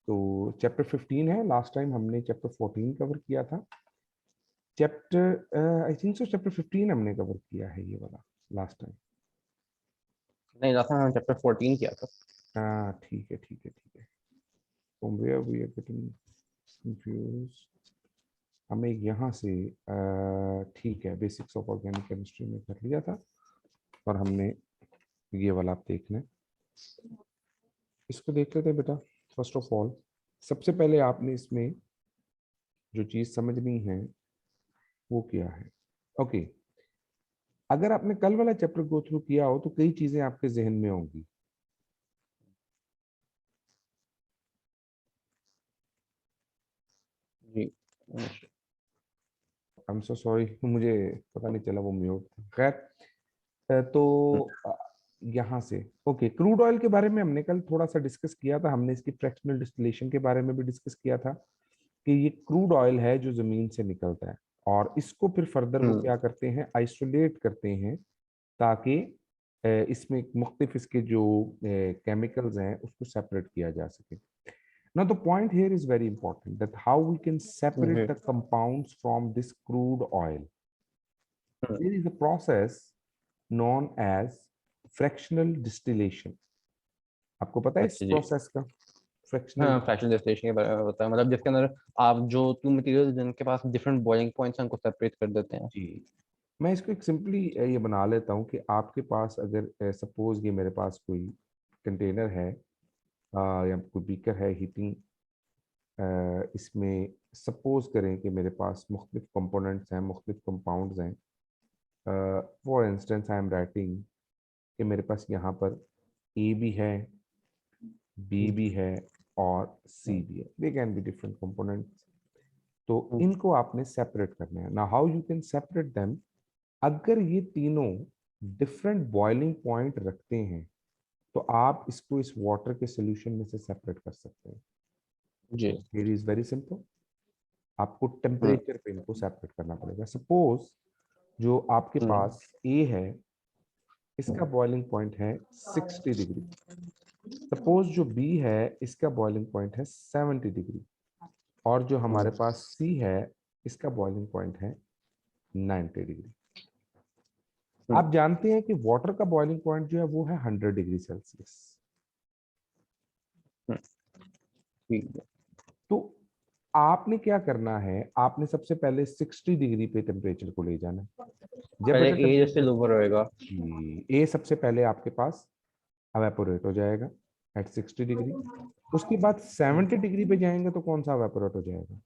तो चैप्टर 15 है, last time हमने चैप्टर 14 कवर किया था। Chapter I think so chapter 15 हमने कवर किया है ये वाला लास्ट टाइम। नहीं, लास्ट टाइम हमने चैप्टर 14 किया था। हाँ ठीक है ठीक है ठीक है। From where we are getting confused, हमें यहाँ से ठीक है, बेसिक्स ऑफ ऑर्गेनिक केमिस्ट्री में कर लिया था और हमने ये वाला आप देख लें, इसको देख लेते हैं बेटा। फर्स्ट ऑफ ऑल सबसे पहले आपने इसमें जो चीज़ समझनी है वो क्या है। ओके, अगर आपने कल वाला चैप्टर गो थ्रू किया हो तो कई चीजें आपके जहन में होंगी। जी, आई एम सो सॉरी, मुझे पता नहीं चला वो म्यूट था। खैर तो यहाँ से ओके, क्रूड ऑयल के बारे में हमने कल थोड़ा सा डिस्कस किया था। हमने इसकी फ्रैक्शनल डिस्टिलेशन के बारे में भी डिस्कस किया था कि ये क्रूड ऑयल है जो जमीन से निकलता है और इसको फिर फर्दर वो क्या करते हैं, आइसोलेट करते हैं ताकि इसमें मुख्तलिफ इसके जो केमिकल्स हैं उसको सेपरेट किया जा सके। Now the point here is very important, that how we can separate the compounds from this crude oil. There is a process known as fractional distillation. आपको पता है इस अच्छा जी। प्रोसेस का? फ्रैक्शनल, हाँ, फ्रैक्शनल डिस्टिलेशन के बारे में बताया, मतलब जिसके अंदर आप जो टू मटेरियल जिनके पास डिफरेंट बॉइलिंग पॉइंट्स हैं उनको सेपरेट कर देते हैं। जी मैं इसको एक सिंपली ये बना लेता हूँ कि आपके पास अगर सपोज ये मेरे पास कोई कंटेनर है या कोई बीकर है हीटिंग, इसमें सपोज करें कि मेरे पास मुख्तलिफ कंपोनेंट्स हैं, मुख्तलिफ कंपाउंड्स हैं। For instance I am writing कि मेरे पास यहाँ पर ए भी है, बी भी है और सी भी है। They can be different components. तो इनको आपने सेपरेट करना है ना। How you can separate them, अगर ये तीनों डिफरेंट बॉइलिंग पॉइंट रखते हैं तो आप इसको इस वाटर के सोल्यूशन में से सेपरेट कर सकते हैं। जी। इट इज वेरी सिंपल, आपको टेम्परेचर पे इनको सेपरेट करना पड़ेगा। सपोज जो आपके पास ए है इसका बॉइलिंग पॉइंट है 60 डिग्री, सपोज जो बी है इसका बॉइलिंग पॉइंट है 70 डिग्री और जो हमारे पास सी है इसका बॉइलिंग पॉइंट है 90 डिग्री। आप जानते हैं कि वाटर का बॉइलिंग पॉइंट जो है वो है 100 डिग्री सेल्सियस। तो आपने क्या करना है, आपने सबसे पहले 60 डिग्री पे टेम्परेचर को ले जाना है। जब पहले बेटा ए जैसे लोअर होएगा। ए सबसे पहले आपके पास अवेपोरेट हो जाएगा एट 60 डिग्री। उसके बाद 70 डिग्री पे जाएंगे तो कौन सा अवेपोरेट हो जाएगा,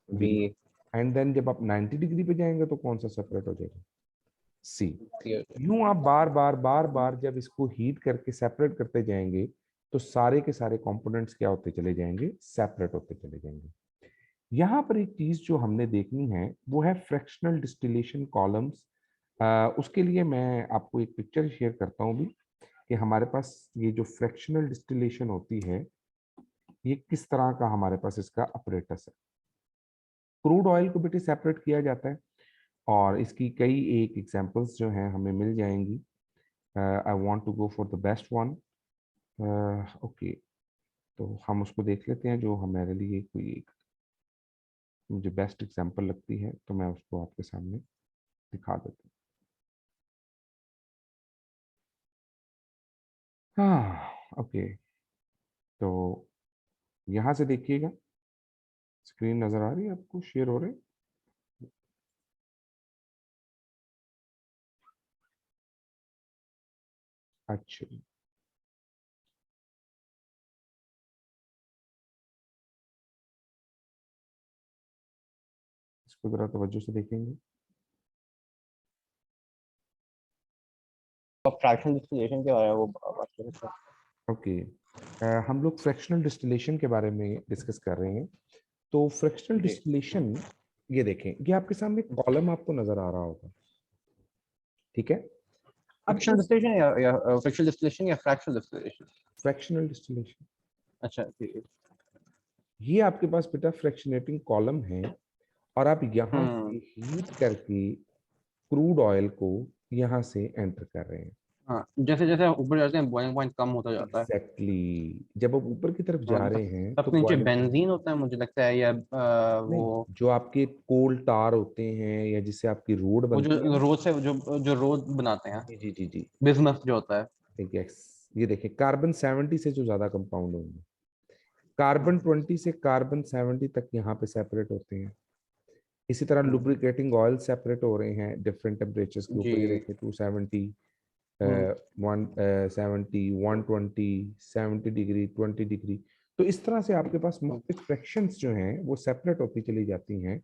बी। बी। एंड देन जब आप 90 डिग्री पे जाएंगे तो कौन सा सेपरेट हो जाएगा, सी। यूं आप बार बार बार बार जब इसको हीट करके सेपरेट करते जाएंगे तो सारे के सारे कंपोनेंट्स क्या होते चले जाएंगे, सेपरेट होते चले जाएंगे। यहाँ पर एक चीज जो हमने देखनी है वो है फ्रैक्शनल डिस्टिलेशन कॉलम्स। उसके लिए मैं आपको एक पिक्चर शेयर करता हूँ भी कि हमारे पास ये जो फ्रैक्शनल डिस्टिलेशन होती है ये किस तरह का हमारे पास इसका अपरेटस है। क्रूड ऑयल को बेटे सेपरेट किया जाता है और इसकी कई एक एग्जांपल्स जो हैं हमें मिल जाएंगी। I want to go for the best one. Okay, तो हम उसको देख लेते हैं जो हमारे लिए कोई एक मुझे बेस्ट एग्जांपल लगती है, तो मैं उसको आपके सामने दिखा देता हूँ। हाँ ओके, तो यहाँ से देखिएगा, स्क्रीन नजर आ रही है आपको, शेयर हो रहे हैं? अच्छा, इसको जरा तवज्जो से देखेंगे। फ्रैक्शनल डिस्टिलेशन के बारे में वो बात कर रहे थे। ओके, हम लोग फ्रैक्शनल डिस्टिलेशन के बारे में डिस्कस कर रहे हैं। तो फ्रैक्शनल जी। डिस्टिलेशन, ये देखें, ये आपके सामने कॉलम आपको नजर आ रहा होगा, ठीक है। अब फ्रैक्शनल उस डिस्टिलेशन या फ्रैक्शनल डिस्टिलेशन या फ्रैक्शनल डिस्टिलेशन। फ्रैक्शनल डिस्टिलेशन, अच्छा ठीक है। ये आपके पास बेटा फ्रैक्शनेटिंग कॉलम है और आप यहाँ से हीट करके क्रूड ऑयल को यहाँ से एंटर कर रहे हैं। हाँ, जैसे जैसे ऊपर जाते हैं बॉइलिंग पॉइंट कम होता जाता है। एग्जैक्टली जब आप ऊपर की तरफ जा और रहे हैं तो सबसे नीचे बॉइलिंग पॉइंट बेंजीन होता है मुझे लगता है, या नहीं, वो जो आपके कोल टार होते हैं या जिससे आपकी रोड वो बनती है जो ना। रोज से जो रोज बनाते हैं, जी जी जी जी। बिस्मथ जो होता है। ठीक है, ये देखिए कार्बन 70 से जो ज्यादा कंपाउंड होंगे, कार्बन 20 से कार्बन 70 तक यहाँ पे सेपरेट होते हैं। इसी तरह हम्म, लुब्रिकेटिंग ऑयल सेपरेट हो रहे हैं डिफरेंट टेम्परेचर्स के ऊपर, ये जी। देखिए 270, हम्म, 170, 120, 70 डिग्री, 20 डिग्री। तो इस तरह से आपके पास हम्म, मुख्तलिफ फ्रैक्शंस जो हैं वो सेपरेट होती चली जाती हैं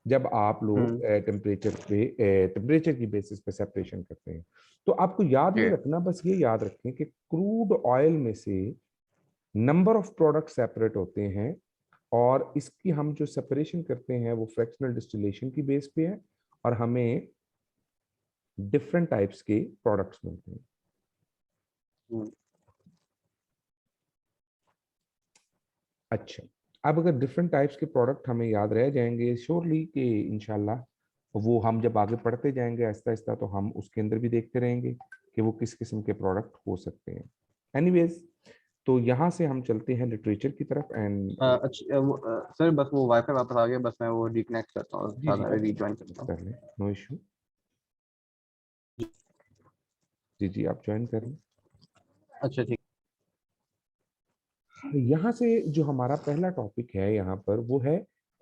जब आप लोग हम्म, टेम्परेचर की बेसिस पे सेपरेशन करते हैं। तो आपको याद जी। नहीं रखना, बस ये याद रखें कि क्रूड ऑयल में से नंबर ऑफ प्रोडक्ट सेपरेट होते हैं, और इसकी हम जो सेपरेशन करते हैं वो फ्रैक्शनल डिस्टिलेशन की बेस पे है, और हमें डिफरेंट टाइप्स के प्रोडक्ट्स मिलते हैं। हम्म, अच्छा, अब अगर डिफरेंट टाइप्स के प्रोडक्ट हमें याद रह जाएंगे श्योरली कि इंशाल्लाह वो हम जब आगे पढ़ते जाएंगे आहिस्ता आहिस्ता तो हम उसके अंदर भी देखते रहेंगे कि वो किस किस्म के प्रोडक्ट हो सकते हैं। एनीवेज, तो यहाँ से हम चलते हैं लिटरेचर की तरफ एंड अच्छा सर, बस वो वाईफाई वापस आ गया, बस मैं वो रिकनेक्ट करता हूँ, जी जी साथ कर लें, रिज्वाइन करता हूँ। कर लें, नो इशू। जी जी आप ज्वाइन कर लें। अच्छा ठीक। यहाँ से जो हमारा पहला टॉपिक है यहाँ पर वो है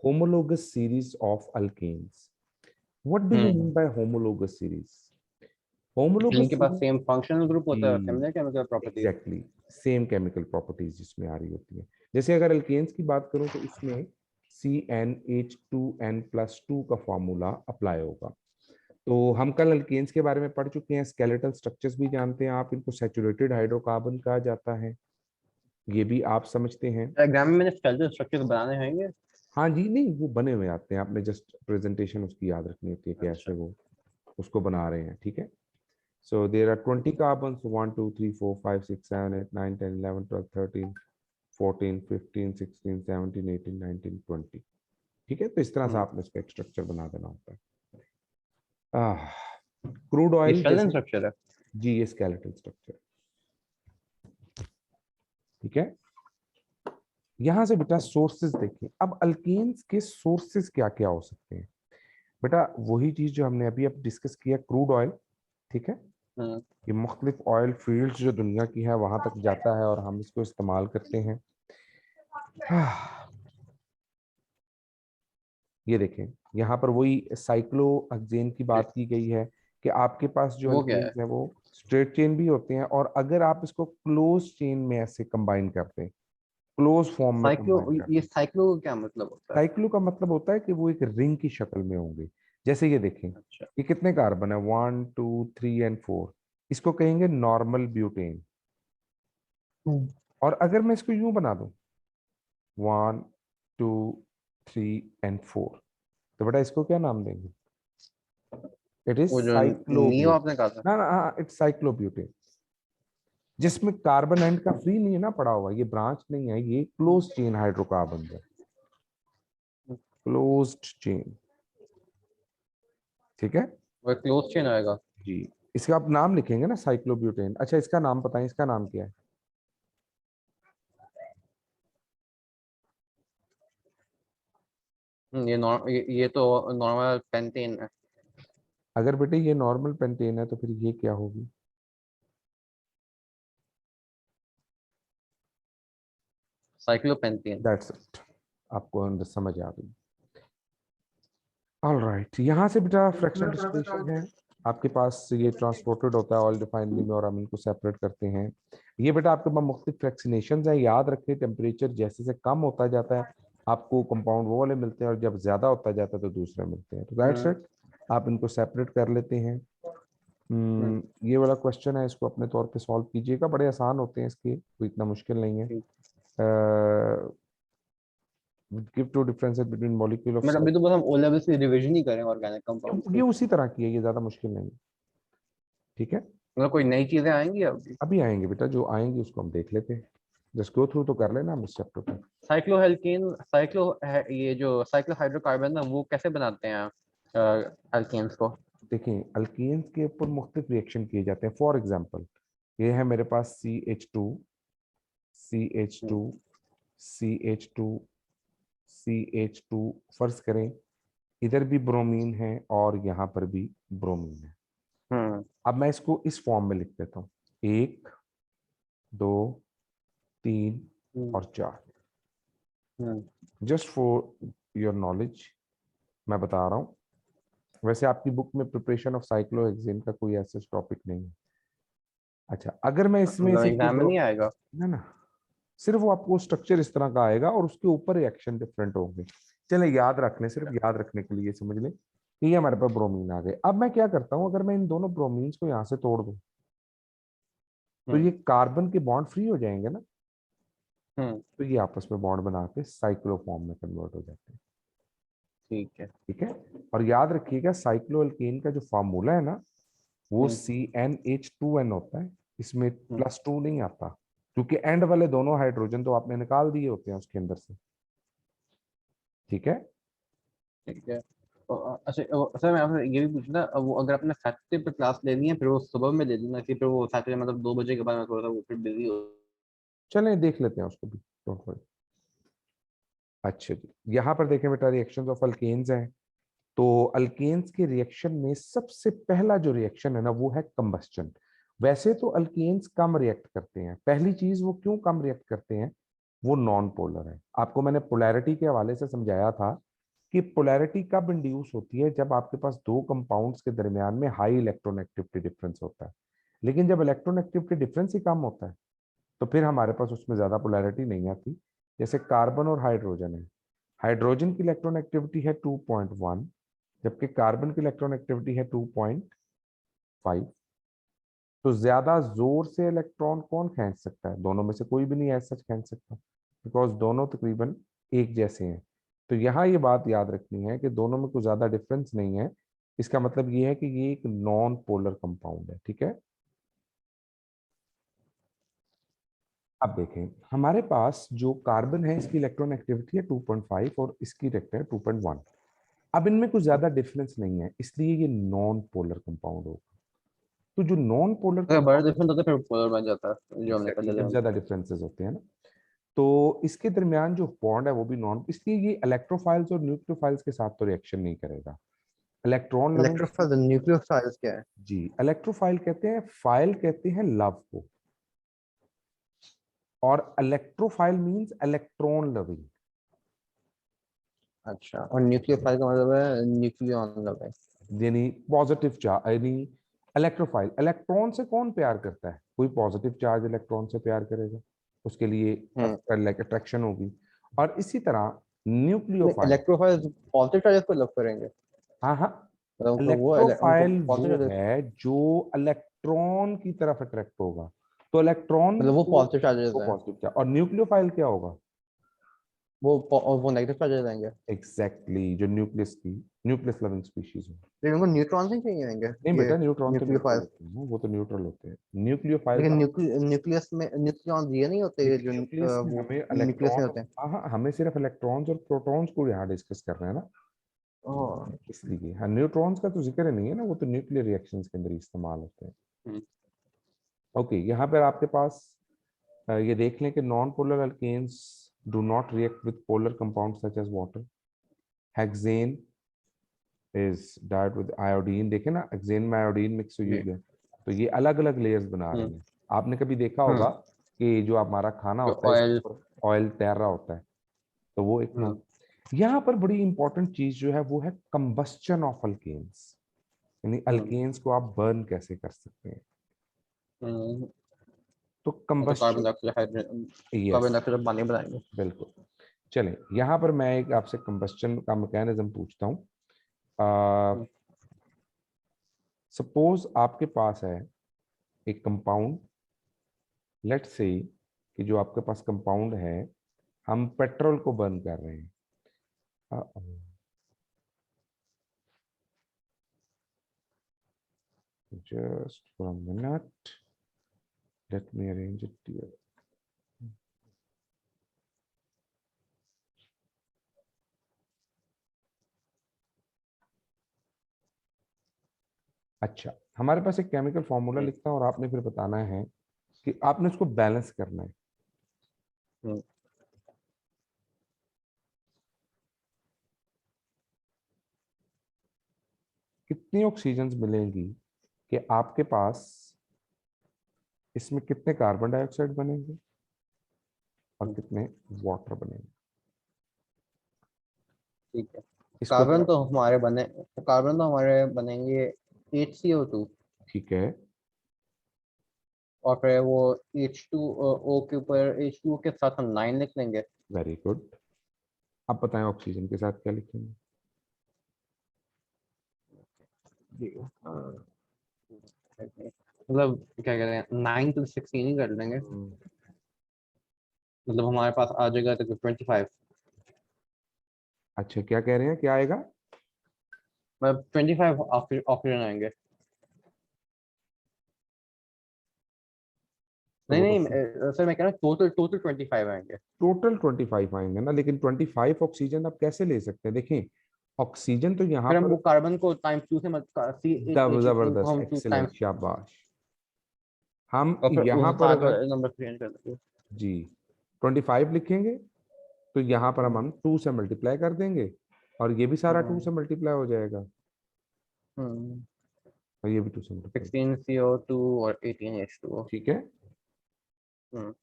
homologous series of alkanes. What do you mean by homologous series? Homologous जिनके पास सीरीज, सेम फंक्शनल ग्रुप होता है, जी similar chemical properties. Exactly, same chemical properties जिसमें आ रही होती है। जैसे अगर अल्केन्स की बात करूं तो इसमें CnH2n+2 का फॉर्मूला अप्लाई होगा। तो हम कल अल्केन्स के बारे में पढ़ चुके हैं, स्केलेटल स्ट्रक्चर्स भी जानते हैं आप, इनको सैचुरेटेड हाइड्रोकार्बन कहा जाता है, ये भी आप समझते हैं। डायग्राम में मैंने स्केलेटल स्ट्रक्चर्स बनाने होंगे। हाँ जी, नहीं वो बने हुए आते हैं, आपने जस्ट प्रेजेंटेशन उसकी याद रखनी होती है कि अच्छा। ऐसे वो उसको बना रहे हैं, ठीक है। So there are 20 carbons, 1, 2, 3, 4, 5, 6, 7, 8, 9, 10, 11, 12, 13, 14, 15, 16, 17, 18, 19, 20। ठीक है, तो इस तरह से हम्म, आपने इसका एक स्ट्रक्चर बना देना होता है। क्रूड ये ऑयल स्केलेटल जैसे, स्ट्रक्चर है। जी ये स्केलेटल स्ट्रक्चर, ठीक है। यहां से बेटा सोर्सेज देखिए, अब अल्केन्स के सोर्सेज क्या क्या हो सकते हैं। बेटा वही चीज जो हमने अभी अब डिस्कस किया, क्रूड ऑयल, ठीक है। हम्म, ये मुख्तलिफ ऑयल फील्ड्स जो दुनिया की है वहां तक जाता है और हम इसको इस्तेमाल करते हैं। ये देखें, यहाँ पर वही साइक्लोहेक्सेन की बात की गई है कि आपके पास जो वो क्या है? अल्केन्स हैं वो स्ट्रेट चेन भी होते हैं, और अगर आप इसको क्लोज चेन में ऐसे कंबाइन करते हैं, क्लोज फॉर्म में साइक्लो, कंबाइन ये करते हैं, साइक्लो का क्या मतलब होता है? साइक्लो का मतलब होता है कि वो एक रिंग की शक्ल में होंगे। जैसे ये देखें, अच्छा। ये कितने कार्बन है, 1 2 3 एंड 4, इसको कहेंगे नॉर्मल ब्यूटेन। हम्म, और अगर मैं इसको यूं बना दूं 1 2 3 एंड 4, तो बेटा इसको क्या नाम देंगे? इट इज वो जो नीव साइक्लोब्यूट, आपने कहा था। ना ना हाँ, इट्स साइक्लोब्यूटेन, जिसमें कार्बन एंड का फ्री नहीं है ना पड़ा हुआ, ये ब्रांच नहीं है, ये क्लोज चेन हाइड्रोकार्बन है, क्लोज्ड चेन, ठीक है। वो क्लोज चेन आएगा। जी, इसका आप नाम लिखेंगे ना साइक्लोब्यूटेन। अच्छा इसका नाम बताएं, इसका नाम क्या है? ये तो नॉर्मल पेंटेन है। अगर बेटे ये नॉर्मल पेंटेन है तो फिर ये क्या होगी? साइक्लोपेंटेन। दैट्स इट, आपको अंदर समझ आ गई। ऑलराइट, यहाँ से बेटा फ्रैक्शनल डिस्टिलेशन है, आपके पास ये ट्रांसपोर्टेड होता है ऑयल रिफाइनरी में और हम इनको सेपरेट करते हैं। ये बेटा आपके पास मुख्तलिफ फ्रैक्शनेशन है, याद रखें टेम्परेचर जैसे से कम होता जाता है आपको कंपाउंड वो वाले मिलते हैं, और जब ज्यादा होता जाता है तो दूसरे मिलते हैं, तो दैट्स हम्म, इट। आप इनको सेपरेट कर लेते हैं। हम्म, ये वाला क्वेश्चन है, इसको अपने तौर पे सॉल्व कीजिएगा, बड़े आसान होते हैं इसके, कोई इतना मुश्किल नहीं है। ठीक। Give two differences between molecule of, मतलब अभी तो बस हम ओ लेवल से रिवीजन ही करेंगे ऑर्गेनिक कंपाउंड्स ये की। उसी तरह की है, ये ज्यादा मुश्किल नहीं है, ठीक है। मतलब कोई नई चीजें आएंगी अभी? अभी आएंगे बेटा, जो आएंगे उसको हम देख लेते हैं, जस्ट गो थ्रू तो कर लेना हम इस चैप्टर को। साइक्लोहेल्केन, ये जो साइक्लोहाइड्रोकार्बन है वो कैसे बनाते हैं अल्केन्स को? देखें अल्केन्स के ऊपर मुख्तलिफ रिएक्शन किए जाते हैं। फॉर एग्जांपल ये है मेरे पास CH2 CH2 CH2 CH2, फर्ज करें इधर भी ब्रोमीन है और यहाँ पर भी ब्रोमीन है। अब मैं इसको इस फॉर्म में लिख देता हूँ, 1 2 3 और 4। जस्ट फॉर योर नॉलेज मैं बता रहा हूँ, वैसे आपकी बुक में प्रिपरेशन ऑफ साइक्लोहेक्सेन का कोई ऐसा टॉपिक नहीं है। अच्छा, अगर मैं इसमें से एग्जाम में नहीं आएगा ना ना, सिर्फ वो आपको स्ट्रक्चर इस तरह का आएगा और उसके ऊपर रिएक्शन डिफरेंट होंगे। चले याद रख लें, सिर्फ याद रखने के लिए समझ लें कि ये हमारे पास ब्रोमीन आ गए। अब मैं क्या करता हूँ, अगर मैं इन दोनों ब्रोमीन्स को यहाँ से तोड़ दूं तो ये कार्बन के बॉन्ड फ्री हो जाएंगे ना, तो ये आपस में बॉन्ड बना के साइक्लोफॉर्म में कन्वर्ट हो जाते हैं। ठीक है। ठीक है, और याद रखिएगा साइक्लोअल्केन का जो फार्मूला है ना वो CnH2n होता है, इसमें +2 नहीं आता, क्योंकि एंड वाले दोनों हाइड्रोजन तो आपने निकाल दिए होते हैं उसके अंदर से। ठीक है, ठीक है। अच्छा सर मैं आपसे ये भी पूछना, वो अगर आपने सैटरडे पे क्लास लेनी है फिर वो सुबह में ले लेना, कि फिर वो सैटरडे मतलब 2 बजे के बाद मैं थोड़ा सा वो फिर बिजी हो। चलें देख लेते हैं उसको भी, डोंट वरी। अच्छा जी, यहाँ पर देखें बेटा रिएक्शंस ऑफ अल्केन्स हैं। तो अल्केन्स के रिएक्शन में सबसे पहला जो रिएक्शन है ना वो है कंबस्चन। वैसे तो अल्केन्स कम रिएक्ट करते हैं, पहली चीज वो क्यों कम रिएक्ट करते हैं, वो नॉन पोलर है। आपको मैंने पोलैरिटी के हवाले से समझाया था कि पोलैरिटी कब इंड्यूस होती है, जब आपके पास दो कंपाउंड्स के दरमियान में हाई इलेक्ट्रोनेगेटिविटी डिफरेंस होता है। लेकिन जब इलेक्ट्रोनेगेटिविटी डिफरेंस ही कम होता है तो फिर हमारे पास उसमें ज्यादा पोलैरिटी नहीं आती। जैसे कार्बन और हाइड्रोजन है, हाइड्रोजन की इलेक्ट्रोनेगेटिविटी है 2.1 जबकि कार्बन की इलेक्ट्रोनेगेटिविटी है 2.5। तो ज्यादा जोर से इलेक्ट्रॉन कौन खींच सकता है, दोनों में से कोई भी नहीं ऐसा खींच सकता, बिकॉज दोनों तकरीबन एक जैसे हैं। तो यहाँ ये बात याद रखनी है कि दोनों में कोई ज्यादा डिफरेंस नहीं है। इसका मतलब ये है कि ये एक नॉन पोलर कंपाउंड है। ठीक है, अब देखें हमारे पास जो कार्बन है इसकी इलेक्ट्रॉन एक्टिविटी है 2.5 और इसकी रखते हैं 2.1। अब इनमें कुछ ज्यादा डिफरेंस नहीं है, इसलिए ये नॉन पोलर कंपाउंड होगा। तो जो नॉन पोलर अगर बड़ा कंपाउंड, डिफरेंस होता है फिर पोलर बन जाता है जो हमने एग्जैक्टली पहले जब जाना। ज्यादा डिफरेंसेस होते हैं ना, तो इसके दरमियान जो बॉन्ड है वो भी नॉन, इसलिए ये इलेक्ट्रोफाइल्स और न्यूक्लियोफाइल्स के साथ तो रिएक्शन नहीं करेगा। इलेक्ट्रॉन लविंग, इलेक्ट्रोफाइल न्यूक्लियोफाइल्स क्या है? जी इलेक्ट्रोफाइल कहते हैं, फाइल कहते हैं लव को, और इलेक्ट्रोफाइल मींस इलेक्ट्रॉन लविंग। अच्छा, और न्यूक्लियोफाइल का मतलब है न्यूक्लियन लव है। यानी पॉजिटिव चार्ज, यानी इलेक्ट्रोफाइल इलेक्ट्रॉन से कौन प्यार करता है, कोई पॉजिटिव चार्ज इलेक्ट्रॉन से प्यार करेगा, उसके लिए लाइक अट्रैक्शन होगी। और इसी तरह न्यूक्लियोफाइल, इलेक्ट्रोफाइल पॉजिटिव चार्जेस को लव करेंगे, हाँ हाँ, मतलब उनको इलेक्ट्रोफाइल पॉजिटिव वो चार्जेस, है जो इलेक्ट्रॉन की तरफ अट्रैक्ट होगा, तो इलेक्ट्रॉन मतलब वो को पॉजिटिव चार्जेस वो है, पॉजिटिव चार्ज, और न्यूक्लियोफाइल क्या होगा, वो नेगेटिव चार्जेस आएंगे। एग्जैक्टली जो न्यूक्लियस की, न्यूक्लियस लविंग स्पीशीज हो। लेकिन उनको न्यूट्रॉन्स नहीं चाहिए होंगे नहीं ये बेटा, न्यूट्रॉन तो न्यूट्रल न्यूक्लियोफाइल। होते हैं ना, वो तो न्यूट्रल होते हैं। न्यूक्लियोफाइल्स, लेकिन न्यूक्लियस में न्यूट्रॉन्स ये नहीं होते ये देखिए जो न्यूक्लियस में वो हमें न्यूक्लियस में इलेक्ट्रॉन, होते हैं। हाँ हाँ, हमें सिर्फ इलेक्ट्रॉन्स और प्रोटॉन्स को यहाँ डिस्कस कर रहे हैं ना, ओह, इसलिए हाँ न्यूट्रॉन्स का तो जिक्र ही नहीं है ना, वो तो न्यूक्लियर रिएक्शंस के अंदर ही इस्तेमाल होते हैं। हम्म, ओके, यहाँ पर आपके पास ये देख लें कि non polar alkanes do not react with polar compound such as water. Hexane is dyed with iodine, देखे ना हेक्सेन में आयोडीन मिक्स हुई जी, हुई है, तो ये अलग अलग लेयर्स बना रही हम्म, हैं। आपने कभी देखा होगा हम्म, कि जो हमारा खाना जो होता है इसके ऑयल, ऊपर ऑयल तैर रहा होता है, तो वो एक नॉन। हम्म, यहाँ पर बड़ी इंपॉर्टेंट चीज जो है वो है कंबस्चन ऑफ अल्केन्स, यानी हम्म, अल्केन्स को आप बर्न कैसे कर सकते हैं। हम्म, तो मतलब carbon combustion, dioxide hydrogen, yes carbon dioxide पानी बनाएंगे। बिल्कुल। चलें यहाँ पर मैं एक आपसे कंबस्चन का मैकेनिज्म पूछता हूँ। हम्म, सपोज आपके पास है एक कंपाउंड, लेट्स से कि जो आपके पास कंपाउंड है, हम पेट्रोल को बर्न कर रहे हैं। Just for a minute, let me arrange it here. अच्छा, हमारे पास एक केमिकल फॉर्मूला लिखता है और आपने फिर बताना है कि आपने उसको बैलेंस करना है। कितनी ऑक्सीजन मिलेंगी कि आपके पास इसमें कितने कार्बन डाइऑक्साइड बनेंगे और कितने वाटर बनेंगे। ठीक है। इसको कार्बन तो हमारे बनेंगे HCO2, ठीक है, और फिर वो H2O के ऊपर H2O के साथ हम 9 लिख लेंगे। Very good. आप बताएं ऑक्सीजन के साथ क्या लिखेंगे। जी। मतलब क्या कहते हैं, 9 to 16 ही कर लेंगे। मतलब हमारे पास आ जाएगा तो 25। अच्छा, क्या कह रहे हैं, क्या आएगा। मतलब 25 ऑक्सीजन आएंगे। तो नहीं वो नहीं, तो सर मैं कह रहा हूँ टोटल टोटल 25 आएंगे। टोटल 25 आएंगे ना, लेकिन 25 ऑक्सीजन आप कैसे ले सकते हैं। देखें, ऑक्सीजन तो यहाँ फिर हम पर वो कार्बन को टाइम्स 2 से मत को जबरदस्त, हम एक्सीलेंट, टाइम्स, शाबाश। हम और फिर यहाँ उस पर साथ अगर नंबर चेंज कर देंगे। जी 25 लिखेंगे तो यहाँ पर हम 2 से मल्टीप्लाई कर देंगे और ये भी सारा 2 हम्म से मल्टीप्लाई हो जाएगा हम्म और ये भी 2 से मल्टीप्लाई। 16 CO2 और 18 H2O। ठीक है, हम्म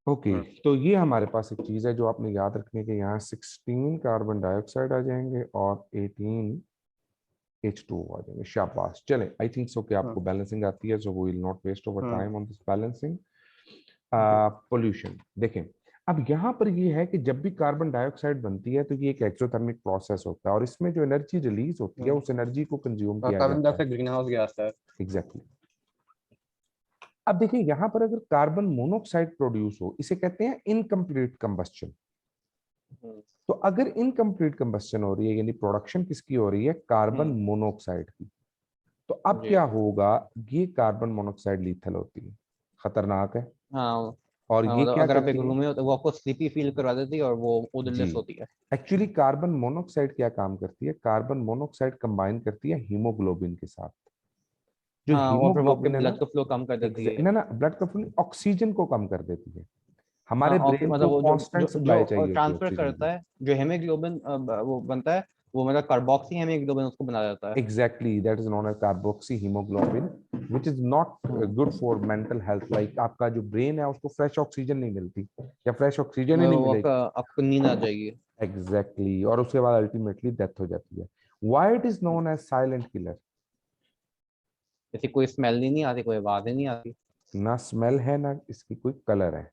ओके। हम्म तो ये हमारे पास एक चीज है जो आपने याद रखने के, यहाँ 16 कार्बन डाइऑक्साइड आ जाएंगे और 18 H2O आ जाएंगे। शाबाश, चले, आई थिंक सो कि हम्म आपको बैलेंसिंग आती है, so we will not waste over hmm time on this balancing. जी। पोल्यूशन देखें। अब यहाँ पर ये है कि जब भी कार्बन डाइऑक्साइड बनती है तो ये एक एक्सोथर्मिक प्रोसेस होता है और इसमें जो एनर्जी रिलीज होती है हम्म उस एनर्जी को कंज्यूम और किया कार्बन जाता है। डाइऑक्साइड ग्रीन हाउस गैस है। Exactly exactly. अब देखिए यहाँ पर अगर कार्बन मोनोऑक्साइड प्रोड्यूस हो, इसे कहते हैं इनकम्प्लीट कंबस्शन। हम्म तो अगर इनकम्प्लीट कंबस्शन हो रही है यानी प्रोडक्शन किसकी हो रही है, कार्बन हम्म, मोनोऑक्साइड की, तो अब जी। क्या होगा, ये कार्बन मोनोऑक्साइड लीथल होती है, खतरनाक है। हाँ और हाँ, ये मतलब क्या अगर आप एक करती है, रूम में हो तो वो आपको स्लीपी फील करवा देती है और वो जी, ओडरलेस होती है। एक्चुअली कार्बन मोनोऑक्साइड क्या काम करती है, कार्बन मोनोऑक्साइड कंबाइन करती है हीमोग्लोबिन के साथ। जो हाँ, और फिर वो आपके हीमोग्लोबिन है ना, ब्लड का फ्लो कम कर देती है। ना ना, ब्लड का फ्लो ऑक्सीजन को कम कर देती है। हाँ, हमारे ब्रेन मतलब को वो जो कांस्टेंट जो जो सप्लाई चाहिए होती है ट्रांसफर ऑक्सीजन करता की। है, जो हेमोग्लोबिन वो बनता है, वो मतलब कार्बोक्सी हेमोग्लोबिन उसको बना जाता है। Exactly, that is known as carboxy hemoglobin, which is not good for mental health. Like आपका जो ब्रेन है उसको फ्रेश ऑक्सीजन नहीं मिलती या फ्रेश ऑक्सीजन ही नहीं वो आपका मिलेगी। आपको नींद आ जाएगी। Exactly exactly. और उसके बाद अल्टीमेटली डेथ हो जाती है। Why it is known as silent killer? जैसे कोई स्मेल ही नहीं आती, कोई आवाज ही नहीं आती। ना स्मेल है ना इसकी कोई कलर है।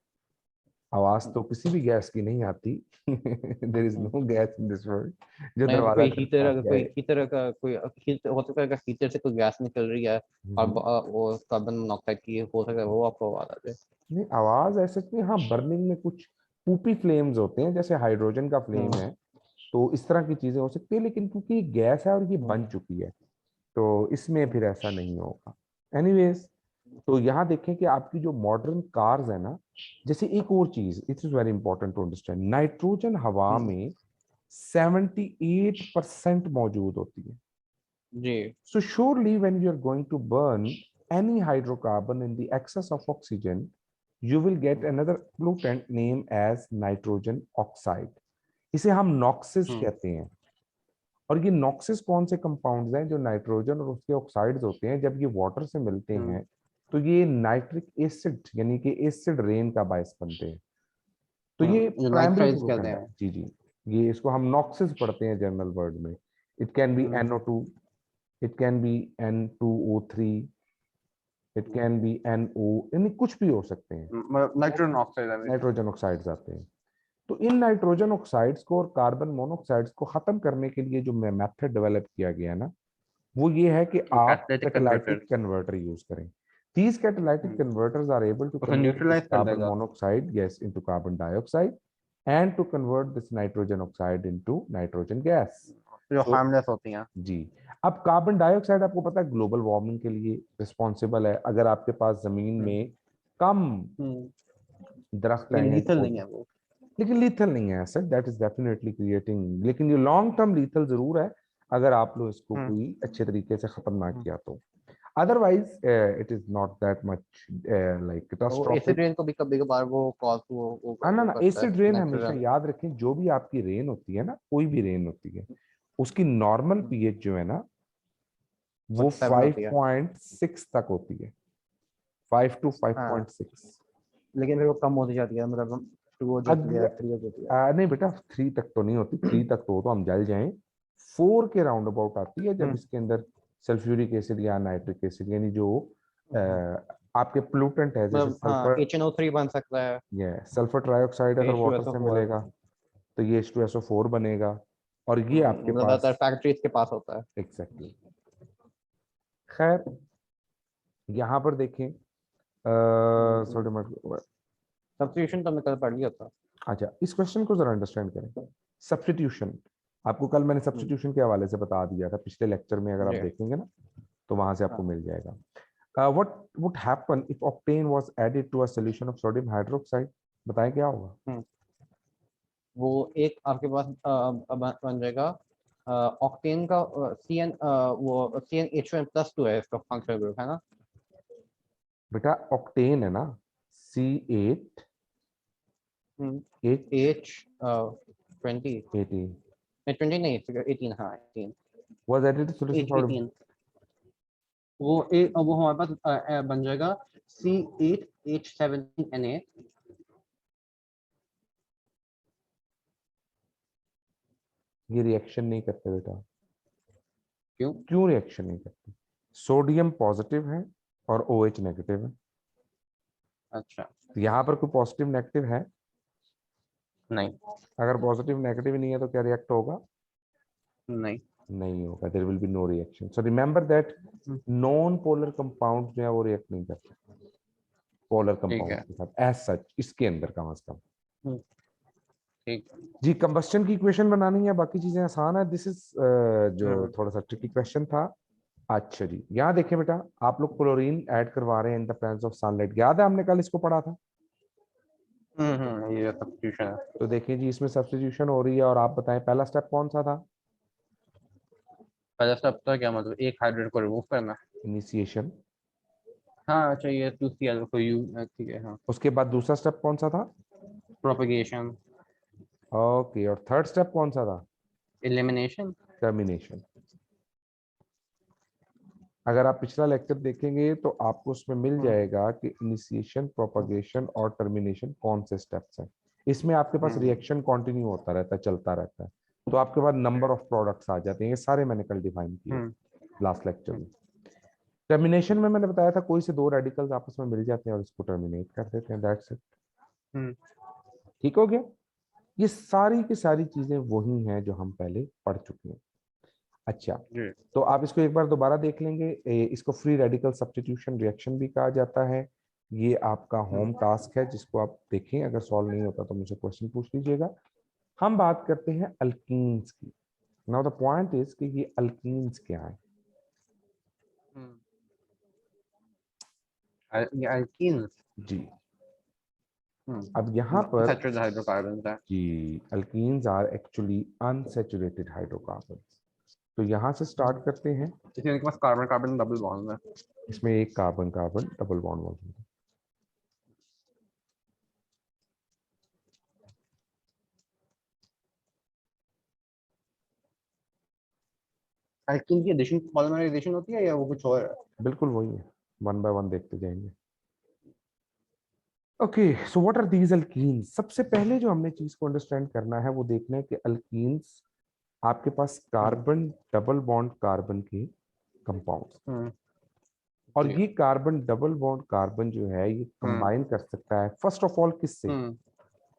आवाज तो किसी भी गैस की नहीं आती। There is no gas in this world जो मैं दरवाजा कोई हीटर, खटखटा अगर के कोई आए। हीटर का कोई हीटर हो सकता है, अगर हीटर से कोई गैस निकल रही है और हम्म। वो कार्बन मोनोऑक्साइड की हो सकता है, वो आपको आवाज आ जाए। नहीं, आवाज ऐसे नहीं, हाँ बर्निंग में कुछ पूपी फ्लेम्स होते हैं जैसे हाइड्रोजन का फ्लेम हम्म है, तो इस तरह की चीजें हो सकती है, लेकिन क्योंकि ये गैस है और ये हम्म बन चुकी है तो इसमें हम्म फिर ऐसा नहीं होगा। एनीवेज, तो यहाँ देखें कि आपकी जो मॉडर्न कार्स है ना, जैसे एक और चीज it is very important to understand, nitrogen हवा हम्म, में 78% मौजूद होती है। जी। So surely when you are going to burn any hydrocarbon in the excess of oxygen, you will get another pollutant named as nitrogen oxide. इसे हम नॉक्सिस हम्म कहते हैं। और ये नॉक्सिस कौन से कंपाउंड्स हैं, जो नाइट्रोजन और उसके ऑक्साइड्स होते हैं, जब ये वाटर से मिलते हम्म हैं तो ये नाइट्रिक एसिड यानी कि एसिड रेन का बायस बनते हैं। तो ये जो प्राइमरी नाइट्राइल्स कहते पोल्यूटेंट है। हैं। जी जी, ये इसको हम नॉक्सिस पढ़ते हैं जनरल वर्ड में। It can be hmm NO2, it can be N2O3, it can be NO, यानी कुछ भी हो सकते हैं। नाइट्रोजन ऑक्साइड है basically। नाइट्रोजन ऑक्साइड्स आते हैं। तो इन नाइट्रोजन ऑक्साइड्स को और कार्बन मोनोऑक्साइड्स को खत्म करने के लिए जो मेथड डेवलप किया गया ना, वो ये है कि वो आप catalytic catalytic converters. Converter use करें। These catalytic converters are able to उसको convert this न्यूट्रलाइज कर carbon देगा, monoxide gas into carbon dioxide and to convert this nitrogen oxide into nitrogen gas. जो So हार्मलेस होती हैं। जी, अब carbon dioxide आपको पता है ग्लोबल वार्मिंग के लिए रिस्पॉन्सिबल है। अगर आपके पास जमीन हम्म में कम हम्म, दरख्त हैं लेकिन या लीथल नहीं पौधे, है वो। लेकिन लीथल नहीं है sir, that is definitely creating, लेकिन ये लॉन्ग टर्म लीथल जरूर है अगर आप लोग इसको हम्म। कोई अच्छे तरीके से खत्म ना किया तो। Otherwise it is not that much like वो एसिड कैटास्ट्रोफिक। रेन को भी कभी कभार वो कॉज हाँ ना वो ना, करता है एसिड रेन हमेशा नाइट्रोजन। याद रखें, जो भी आपकी रेन होती है ना, कोई भी रेन होती है, उसकी नॉर्मल हम्म, पीएच जो है ना वो वो 7 होती है। 5.6 तक होती है, 5 to हाँ 5.6। लेकिन फिर वो कम होती जाती है, मतलब 2 हो जाती है, अगर 3 हो जाती है। नहीं बेटा, 3 तक तो नहीं होती, 3 तक तो हम जल जाएं। 4 के राउंड अबाउट आती है, जब हम्म, इसके अंदर सल्फ्यूरिक एसिड या नाइट्रिक एसिड, यानी जो अ, हम्म। आपके पोल्यूटेंट है, जैसे मतलब हाँ सल्फर, HNO3 बन सकता है, ये सल्फर ट्राइऑक्साइड अगर वाटर से H2SO4। मिलेगा तो ये H2SO4 बनेगा, और ये आपके ज्यादातर पास फैक्ट्रीज के पास होता है। एग्जैक्टली। खैर, यहाँ पर देखें सोडियम, सब्स्टिट्यूशन तो मैं कल पढ़ लिया था। अच्छा इस क्वेश्चन को जरा अंडरस्टैंड करें। सब्स्टिट्यूशन, आपको कल मैंने हम्म, सब्स्टिट्यूशन के हवाले से बता दिया था पिछले लेक्चर में, अगर आप जी देखेंगे ना तो वहां से आपको हाँ। मिल जाएगा। What would happen if octane was added to a solution of sodium hydroxide, बताएं क्या होगा। हम्म, वो एक आपके पास बन जाएगा ऑक्टेन का CN, वो CnH2n+2 है इसका फंक्शनल ग्रुप है ना। बेटा ऑक्टेन है ना, C8H18। H20, 20 नहीं 18, हाँ 18, was added to solution for, H18। वो हमारे पास बन जाएगा C8H17Na। ये रिएक्शन नहीं करते बेटा। क्यों? क्यों रिएक्शन नहीं करते? सोडियम पॉजिटिव है और OH नेगेटिव है, अच्छा। तो यहाँ पर कोई पॉजिटिव नेगेटिव है? नहीं अगर पॉजिटिव नेगेटिव नहीं है तो क्या रिएक्ट होगा? नहीं। नहीं होगा, there will be no reaction. So remember that hmm, non polar compound जो है वो रिएक्ट नहीं करते पोलर ठीक कंपाउंड है। के साथ एज सच, इसके अंदर कम से कम। हम्म, ठीक है। जी, कंबस्टन की इक्वेशन बनानी है, बाकी चीजें आसान है। दिस इज जो हम्म, थोड़ा सा ट्रिकी क्वेश्चन था। अच्छा जी, यहाँ देखें बेटा, आप लोग क्लोरीन ऐड करवा रहे हैं in the presence of sunlight, याद है हमने कल इसको पढ़ा था। ये सब्स्टिट्यूशन है। तो देखिए जी, इसमें सब्स्टिट्यूशन हो रही है, और आप बताएं पहला स्टेप कौन सा था? पहला स्टेप था क्या, मतलब एक हाइड्रोजन को रिमूव करना। इनिशिएशन। हाँ अच्छा, ये 2Cl को यू, ठीक है हाँ। उसके बाद दूसरा स्टेप कौन सा था? प्रोपगेशन। ओके, और थर्ड स्टेप कौन सा था? एलिमिनेशन। टर्मिनेशन। अगर आप पिछला लेक्चर देखेंगे तो आपको उसमें मिल जाएगा कि इनिशिएशन, प्रोपगेशन और टर्मिनेशन कौन से स्टेप्स हैं। इसमें आपके पास रिएक्शन कंटिन्यू होता रहता है, चलता रहता है, तो आपके पास नंबर ऑफ प्रोडक्ट्स आ जाते हैं। ये सारे मैंने कल डिफाइन किए लास्ट लेक्चर में। टर्मिनेशन में मैंने बताया था कोई से दो रेडिकल्स आपस में मिल जाते हैं और इसको टर्मिनेट कर देते हैं, दैट्स इट। ठीक हो गया। ये सारी की सारी चीजें वही हैं जो हम पहले पढ़ चुके हैं। अच्छा, तो आप इसको एक बार दोबारा देख लेंगे। इसको फ्री रेडिकल सब्स्टिट्यूशन रिएक्शन भी कहा जाता है। ये आपका होम टास्क है, जिसको आप देखें, अगर सॉल्व नहीं होता तो मुझे क्वेश्चन पूछ लीजिएगा। हम बात करते हैं अल्कीन्स की। नाउ द पॉइंट इज कि ये अल्कीन्स क्या है। ये अल्कीन्स। जी, अब यहाँ पर सैचुरेटेड हाइड्रोकार्बन है। जी, alkenes are actually unsaturated hydrocarbons. तो यहाँ से स्टार्ट करते हैं। इसमें इनके पास कार्बन कार्बन डबल बॉन्ड है। इसमें एक कार्बन कार्बन डबल बॉन्ड मौजूद है। अल्कीन की एडिशन पॉलीमराइजेशन होती है या वो कुछ और है? बिल्कुल वही है, वन बाय वन देखते जाएंगे। Okay, so what are these alkenes. सबसे पहले जो हमने चीज को अंडरस्टैंड करना है वो देखना है कि अल्कीन्स आपके पास कार्बन डबल बॉन्ड कार्बन के कंपाउंड्स, और जी। ये कार्बन डबल बॉन्ड कार्बन जो है ये कंबाइन कर सकता है फर्स्ट ऑफ ऑल किससे?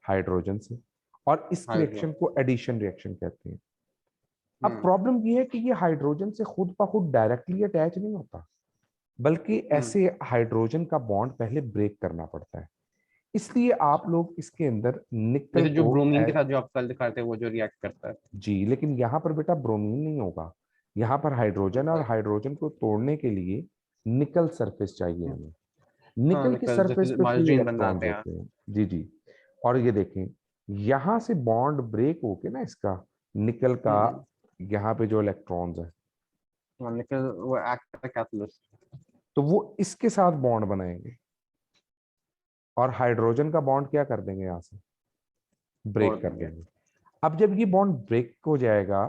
हाइड्रोजन से। और इस हाइड्रो। रिएक्शन को एडिशन रिएक्शन कहते हैं। अब प्रॉब्लम ये है कि ये हाइड्रोजन से खुद ब खुद डायरेक्टली अटैच नहीं होता, बल्कि ऐसे हाइड्रोजन का बॉन्ड पहले ब्रेक करना पड़ता है। इसलिए आप लोग इसके अंदर निकल जैसे जो को ब्रोमीन के साथ जो आप कल दिखाते हैं वो जो रिएक्ट करता है। जी, लेकिन यहाँ पर बेटा ब्रोमीन नहीं होगा। यहाँ पर हाइड्रोजन, और हाइड्रोजन को तोड़ने के लिए निकल सरफेस चाहिए हमें। हाँ निकल की निकल, सरफेस जैसे पे फ्री मार्जिन बन इलेक्ट्रॉन्स जाते हैं। होते हैं। जी जी, और ये देखें, यहाँ से बॉन्ड ब्रेक होके ना इसका, निकल का यहाँ पे जो इलेक्ट्रॉन्स है, निकल वो एक्ट एज कैटलिस्ट। तो वो इसके साथ बॉन्ड बनाएंगे और हाइड्रोजन का बॉन्ड क्या कर देंगे, यहाँ से तोड़ ब्रेक कर देंगे। देंगे। अब जब ये बॉन्ड ब्रेक हो जाएगा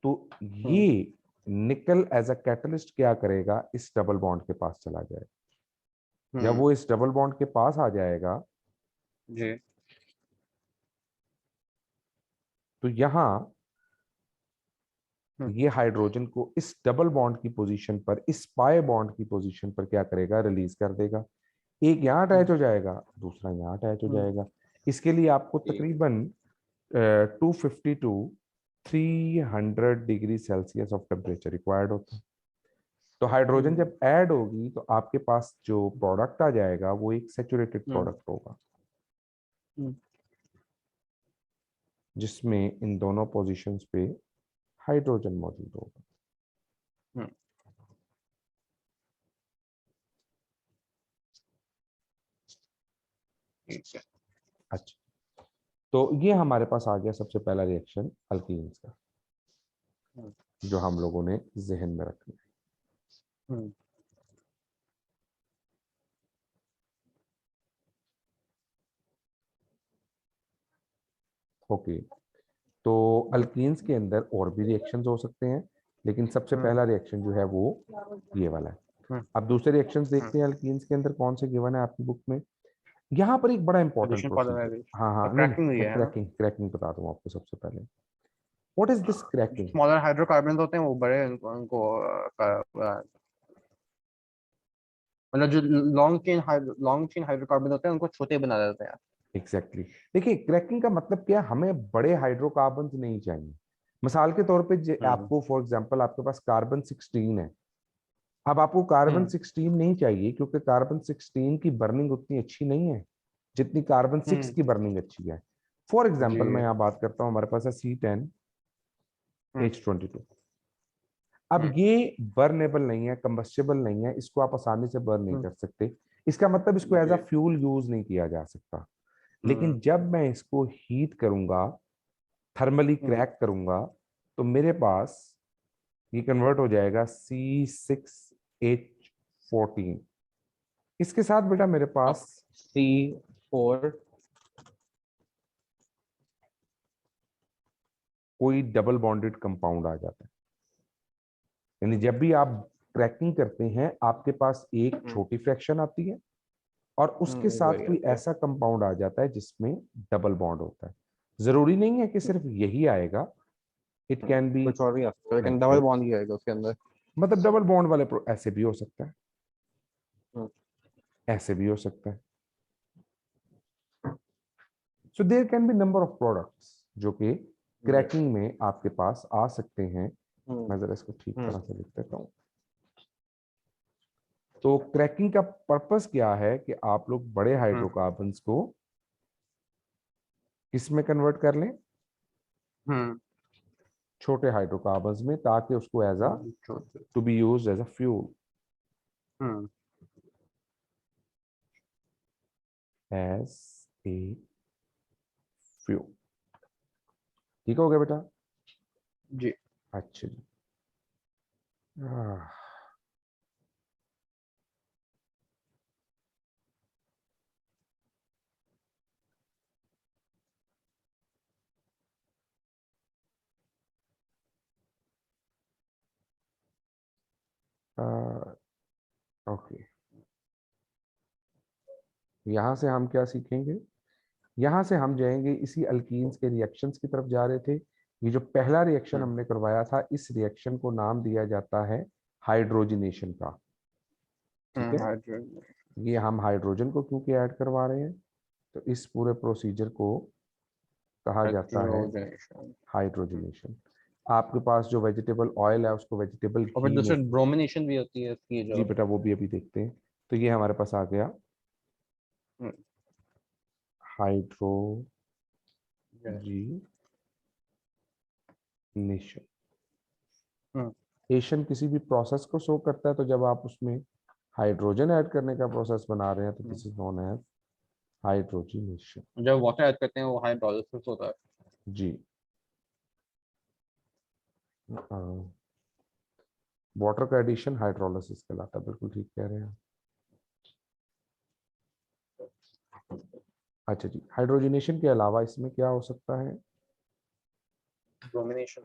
तो ये निकल एज अ कैटलिस्ट क्या करेगा, इस डबल बॉन्ड के पास चला जाएगा। जब वो इस डबल बॉन्ड के पास आ जाएगा जी। तो यहाँ ये हाइड्रोजन को इस डबल बॉन्ड की पोजीशन पर, इस पाई बॉन्ड की पोजीशन पर क्या करेगा, रिलीज कर देगा। एक यहाँ अटैच हो जाएगा, दूसरा यहाँ अटैच हो जाएगा। इसके लिए आपको तकरीबन 250 to 300 degree Celsius of temperature required होता है। तो हाइड्रोजन जब ऐड होगी तो आपके पास जो प्रोडक्ट आ जाएगा वो एक सैचुरेटेड प्रोडक्ट होगा, जिसमें इन दोनों पोजीशंस पे हाइड्रोजन मौजूद होगा। अच्छा, तो ये हमारे पास आ गया सबसे पहला रिएक्शन अल्कीन्स का, जो हम लोगों ने जहन में रखना है। ओके, तो अल्कीन्स के अंदर और भी रिएक्शंस हो सकते हैं, लेकिन सबसे पहला रिएक्शन जो है वो ये वाला है। अब दूसरे रिएक्शंस देखते हैं अल्कीन्स के अंदर कौन से गिवन है आपकी बुक में। यहाँ पर एक बड़ा इंपॉर्टेंट प्रोसीजर, हाँ हाँ, नहीं क्रैकिंग, क्रैकिंग बता दूं आपको सबसे पहले। What is this cracking? Smaller hydrocarbon होते हैं वो बड़े उनको मतलब जो लॉन्ग चेन हाइड्रोकार्बन होते हैं उनको छोटे बना देते हैं। एग्जैक्टली देखिए, क्रैकिंग का मतलब क्या है, हमें बड़े हाइड्रोकार्बन नहीं चाहिए। मिसाल के तौर पे आपको फॉर एग्जांपल आपके पास कार्बन 16 है। अब आपको कार्बन 16 नहीं चाहिए क्योंकि कार्बन 16 की बर्निंग उतनी अच्छी नहीं है जितनी कार्बन 6 की बर्निंग अच्छी है। फॉर एग्जांपल मैं यहाँ बात करता हूँ, हमारे पास है C10H22। अब ये बर्नेबल नहीं है, कंबस्टेबल नहीं है, इसको आप आसानी से बर्न नहीं कर सकते। इसका मतलब इसको एज अ फ्यूल यूज नहीं किया जा सकता। लेकिन जब मैं इसको हीट करूंगा, थर्मली क्रैक करूंगा, तो मेरे पास ये कन्वर्ट हो जाएगा C6H14। इसके साथ बेटा मेरे पास C4 कोई डबल बॉन्डेड कंपाउंड आ जाता है। यानी जब भी आप क्रैकिंग करते हैं आपके पास एक छोटी फ्रैक्शन आती है और उसके साथ कोई ऐसा कंपाउंड आ जाता है जिसमें डबल बॉन्ड होता है। जरूरी नहीं है कि सिर्फ यही आएगा, इट कैन बी कुछ और भी आ सकता है, लेकिन डबल बॉन्ड ही आएगा उसके अंदर। मतलब डबल बॉन्ड वाले ऐसे भी हो सकता है, ऐसे भी हो सकता है। So there can be number of products जो कि क्रैकिंग में आपके पास आ सकते हैं। मैं जरा इसको ठीक तरह से लिख देता हूँ। तो क्रैकिंग का पर्पस क्या है कि आप लोग बड़े हाइड्रोकार्बन्स को किसमें कन्वर्ट कर लें, छोटे हाइड्रोकार्बन्स में, ताकि उसको as a to be used as a fuel, as a fuel. ठीक हो गया बेटा जी। अच्छा जी। ओके, यहां से हम क्या सीखेंगे, यहां से हम जाएंगे इसी अल्कीन्स के रिएक्शंस की तरफ जा रहे थे। ये जो पहला रिएक्शन हमने करवाया था, इस रिएक्शन को नाम दिया जाता है हाइड्रोजनेशन का। ठीक है, ये हम हाइड्रोजन को क्योंकि ऐड करवा रहे हैं, तो इस पूरे प्रोसीजर को कहा जाता है हाइड्रोजनेशन। आपके पास जो वेजिटेबल ऑयल है उसको वेजिटेबल और फिर घी दूसरा में, ब्रोमिनेशन भी होती है इसकी जो। जी बेटा वो भी अभी देखते हैं। तो ये हमारे पास आ गया हाइड्रोजनेशन। एशन किसी भी प्रोसेस को शो करता है, तो जब आप उसमें हाइड्रोजन ऐड करने का प्रोसेस बना रहे हैं तो this is known as hydrogenation. जब वाटर ऐड करते हैं वो हाइड्रोलिसिस होता है। जी, वाटर का एडिशन हाइड्रोलिसिस कहलाता है, बिल्कुल ठीक कह रहे हैं। अच्छा जी, हाइड्रोजनेशन के अलावा इसमें क्या हो सकता है? ब्रोमिनेशन।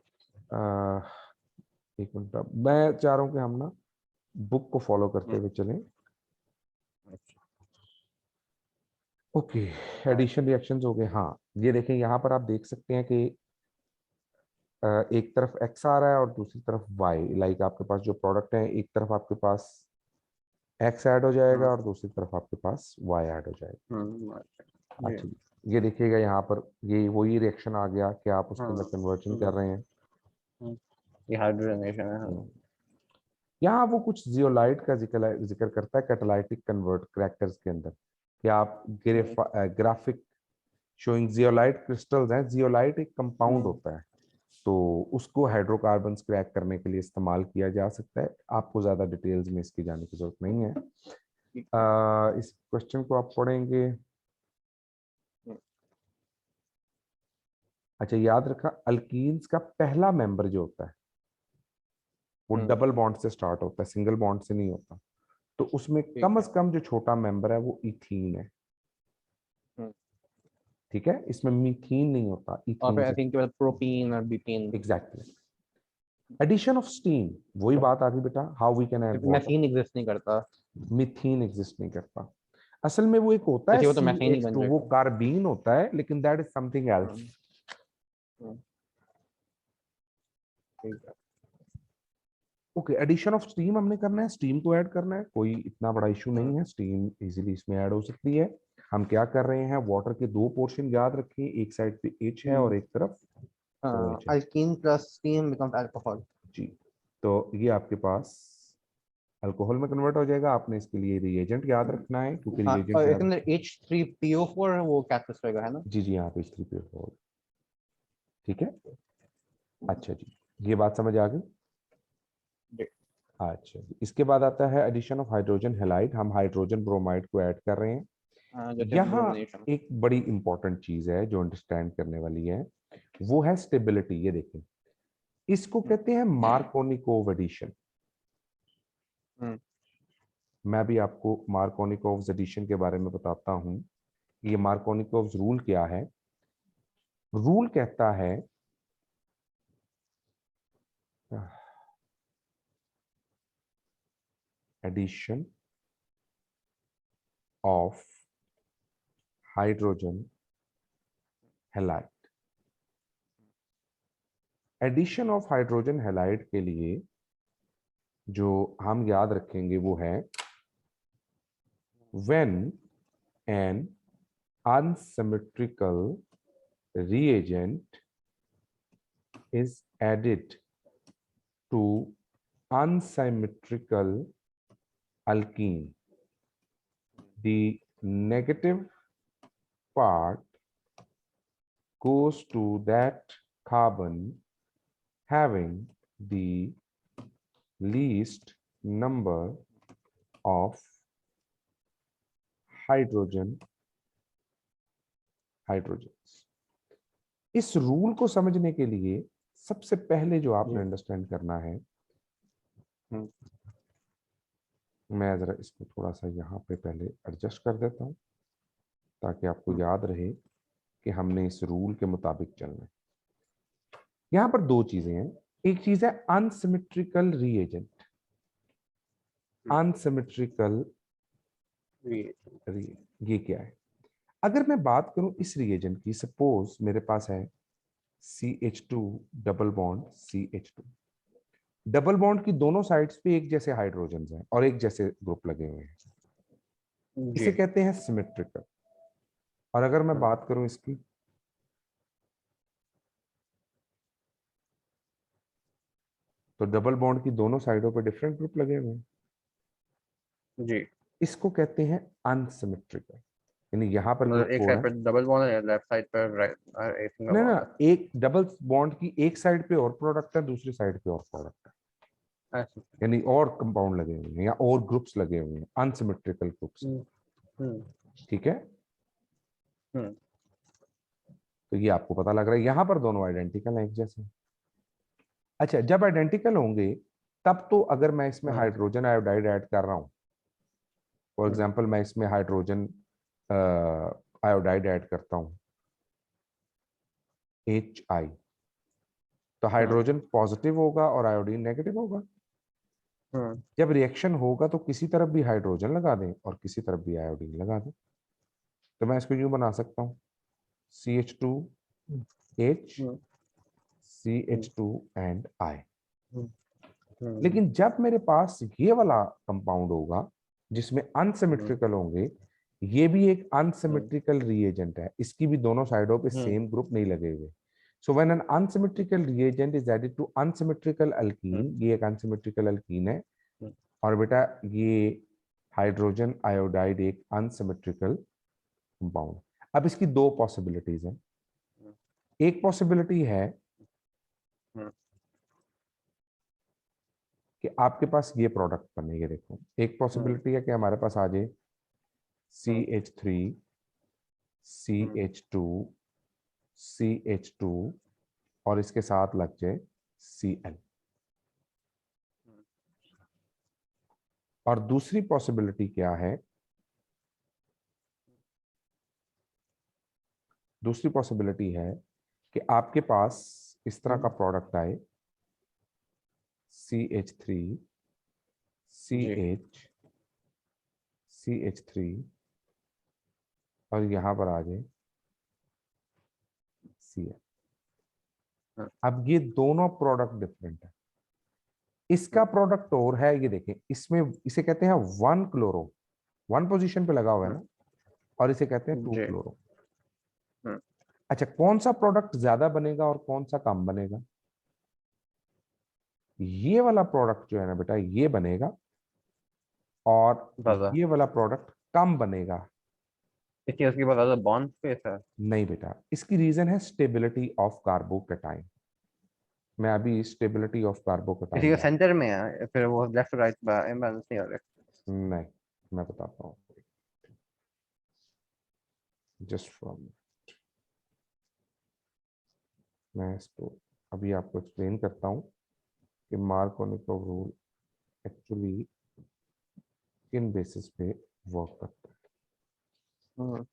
एक मिनट, मैं चाह रहा हूँ कि हम ना बुक को फॉलो करते हुए चलें। ओके, एडिशन रिएक्शंस हो गए। हाँ, ये देखें यहाँ पर आप देख सकते हैं कि एक तरफ एक्स आ रहा है और दूसरी तरफ वाई। लाइक आपके पास जो प्रोडक्ट है, एक तरफ आपके पास एक्स ऐड हो जाएगा और दूसरी तरफ आपके पास वाई ऐड हो जाएगा। अच्छा जी, ये देखिएगा यहाँ पर ये वही रिएक्शन आ गया कि आप उसके अंदर कन्वर्जन कर रहे हैं। ये हाइड्रोजनेशन है। यहाँ वो कुछ जियोलाइट का जिक्र करता है कैटालाइटिक कन्वर्ट क्रैकर्स के अंदर, कि आप ग्राफिक शोइंग जियोलाइट क्रिस्टल्स हैं। जियोलाइट एक कंपाउंड होता है, तो उसको हाइड्रोकार्बन्स क्रैक करने के लिए इस्तेमाल किया जा सकता है। आपको ज्यादा डिटेल्स में इसकी जाने की जरूरत नहीं है। इस क्वेश्चन को आप पढ़ेंगे। अच्छा, याद रखा, अल्कीन्स का पहला मेंबर जो होता है वो डबल बॉन्ड से स्टार्ट होता है, सिंगल बॉन्ड से नहीं होता। तो उसमें कम से कम जो छोटा मेंबर है वो इथीन है। ठीक है, इसमें मीथीन नहीं होता, और इथीन फिर आई से। थिंक प्रोपीन और butane. Exactly. Addition of steam, वही बात आ गई बेटा, how we can add water. Methene exist नहीं करता। मीथेन एग्जिस्ट नहीं करता। असल में वो एक होता है इसलिए वो तो मैथेन ही बन CH2, वो जाएगा। कार्बीन होता है, लेकिन that is something else. Okay, addition of steam हमने करना है, स्टीम को ऐड करना है, कोई इतना बड़ा इशू नहीं है, स्टीम इजीली इसमें ऐड हो सकती है। हम क्या कर रहे हैं, वाटर के दो पोर्शन याद रखें, एक साइड पे H है और एक तरफ OH है। Alkene plus steam becomes alcohol. जी, तो ये आपके पास अल्कोहल में कन्वर्ट हो जाएगा। आपने इसके लिए रिएजेंट याद रखना है, क्योंकि हाँ, रिएजेंट और याद। इसके अंदर H3PO4 है, वो कैटलिस्ट रहेगा, है ना? जी जी, यहाँ पे H3PO4। ठीक है, अच्छा जी, ये बात समझ आ गई। अच्छा जी, इसके बाद आता है एडिशन ऑफ हाइड्रोजन हैलाइड। हम हाइड्रोजन ब्रोमाइड को ऐड कर रहे हैं। जैसे यहाँ ब्रोमिनेशन। एक बड़ी इंपॉर्टेंट चीज है जो अंडरस्टैंड करने वाली है, वो है स्टेबिलिटी। ये देखें, इसको कहते हैं मार्कोनिकोव एडिशन। मैं भी आपको मार्कोनिकोव एडिशन के बारे में बताता हूं। ये मार्कोनिकोव रूल क्या है। रूल कहता है addition of hydrogen halide. Addition of hydrogen halide के लिए जो हम याद रखेंगे वो है, when an unsymmetrical reagent is added to unsymmetrical alkene, the negative part goes to that carbon having the least number of hydrogens। इस रूल को समझने के लिए सबसे पहले जो आपने अंडरस्टैंड करना है, मैं जरा इसको थोड़ा सा यहाँ पे पहले एडजस्ट कर देता हूँ ताकि आपको याद रहे कि हमने इस रूल के मुताबिक चलना है। यहाँ पर दो चीजें हैं। एक चीज है अनसिमेट्रिकल रिएजेंट। अनसिमेट्रिकल ये क्या है? अगर मैं बात करूं इस रिएजेंट की, सपोज मेरे पास है CH2 double bond CH2। Double bond की दोनों साइड्स पे एक जैसे हाइड्रोजन हैं और एक जैसे ग्रुप लगे हुए हैं, इसे कहते हैं सिमेट्रिकल। और अगर मैं बात करूं इसकी, तो डबल बॉन्ड की दोनों साइडों पे डिफरेंट ग्रुप लगे हुए हैं, जी। इसको कहते हैं अनसिमेट्रिकल। यानी यहाँ पर मतलब ग्रुप एक 4 साइड है। पर डबल बॉन्ड है, लेफ्ट साइड पर राइट एक सिंगल ना ना, बॉन्ड एक डबल बॉन्ड की एक साइड पे और प्रोडक्ट है, दूसरी साइड पे और प्रोडक्ट है, है ऐसे। यानी और कंपाउंड लगे हुए हैं या और ग्रुप्स लगे हुए हैं, अनसिमेट्रिकल ग्रुप्स। ठीक है, तो ये आपको पता लग रहा है, यहाँ पर दोनों आइडेंटिकल हैं, एक जैसे। अच्छा, जब आइडेंटिकल होंगे तब तो अगर मैं इसमें हाँ हाइड्रोजन आयोडाइड ऐड कर रहा हूँ, फॉर एग्जांपल मैं इसमें हाइड्रोजन आयोडाइड ऐड करता हूँ HI, तो हाइड्रोजन पॉजिटिव होगा और आयोडीन नेगेटिव होगा। जब रिएक्शन होगा तो किसी तरफ भी हाइड्रोजन लगा दें और किसी तरफ भी आयोडीन लगा दें, तो मैं इसको यूं बना सकता हूँ CH2H CH2 एंड I। लेकिन जब मेरे पास ये वाला कंपाउंड होगा जिसमें अनसिमेट्रिकल होंगे, ये भी एक अनसिमेट्रिकल रिएजेंट है, इसकी भी दोनों साइडों पे सेम ग्रुप नहीं लगे हुए। So when an unsymmetrical reagent is added to unsymmetrical alkene, ये एक अनसिमेट्रिकल अल्कीन है, और बेटा ये हाइड्रोजन आयोडाइड एक अनसिमेट्रिकल कंपाउंड। अब इसकी दो पॉसिबिलिटीज हैं। एक पॉसिबिलिटी है कि आपके पास ये प्रोडक्ट बने, ये देखो, एक पॉसिबिलिटी है कि हमारे पास आ जाए CH3 CH2 CH2 और इसके साथ लग जाए Cl। और दूसरी पॉसिबिलिटी क्या है, दूसरी पॉसिबिलिटी है कि आपके पास इस तरह का प्रोडक्ट आए CH3 CH CH3 और यहां पर आ जाए Cl। अब ये दोनों प्रोडक्ट डिफरेंट है। इसका प्रोडक्ट और है, ये देखें, इसमें इसे कहते हैं 1 क्लोरो, 1 पोजीशन पे लगा हुआ है ना, और इसे कहते हैं 2 क्लोरो। अच्छा, कौन सा प्रोडक्ट ज्यादा बनेगा और कौन सा कम बनेगा? ये वाला प्रोडक्ट जो है ना बेटा, ये बनेगा, और ये वाला प्रोडक्ट कम बनेगा। इसलिए उसके बाद ज्यादा बॉन्ड स्पेस है। नहीं बेटा, इसकी रीजन है स्टेबिलिटी ऑफ कार्बोकेटाइन। मैं अभी स्टेबिलिटी ऑफ इसी कार्बोकेटाइन का बात, सेंटर में है, फिर वो लेफ्ट राइट इम्बैलेंस नहीं हो रहा। नहीं, मैं बताता हूँ, जस्ट फॉर, मैं इसको अभी आपको एक्सप्लेन करता हूँ कि मार्कोनिकोव रूल एक्चुअली किन बेसिस पे वर्क करता हम्म है।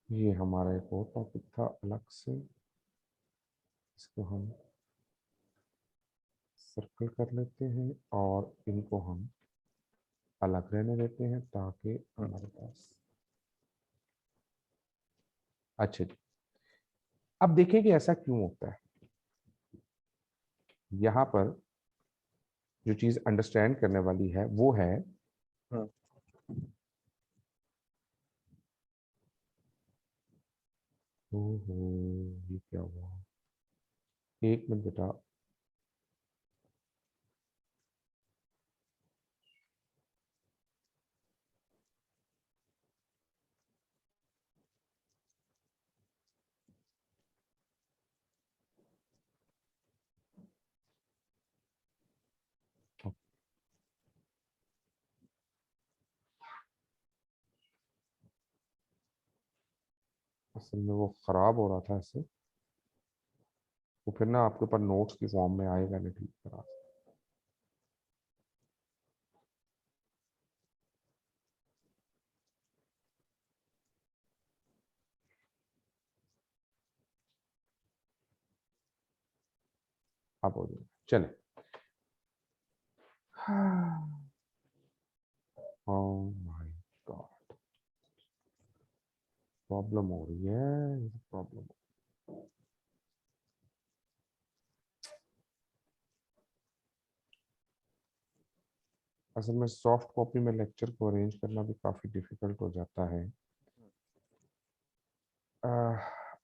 ये हमारा एक और टॉपिक था अलग से, इसको हम सर्कल कर लेते हैं और इनको हम अलग रहने देते हैं ताकि हमारे पास, अच्छा जी, अब देखें कि ऐसा क्यों होता है। यहाँ पर जो चीज अंडरस्टैंड करने वाली है वो है, ओहो, ये क्या हुआ, एक मिनट बेटा, असल में वो खराब हो रहा था ऐसे, वो फिर ना आपके ऊपर नोट्स की फॉर्म में आएगा नहीं ठीक तरह से। अब हो जाएगा, चले। ओह माय गॉड, प्रॉब्लम हो रही है, प्रॉब्लम। असल में सॉफ्ट कॉपी में लेक्चर को अरेंज करना भी काफी डिफिकल्ट हो जाता है।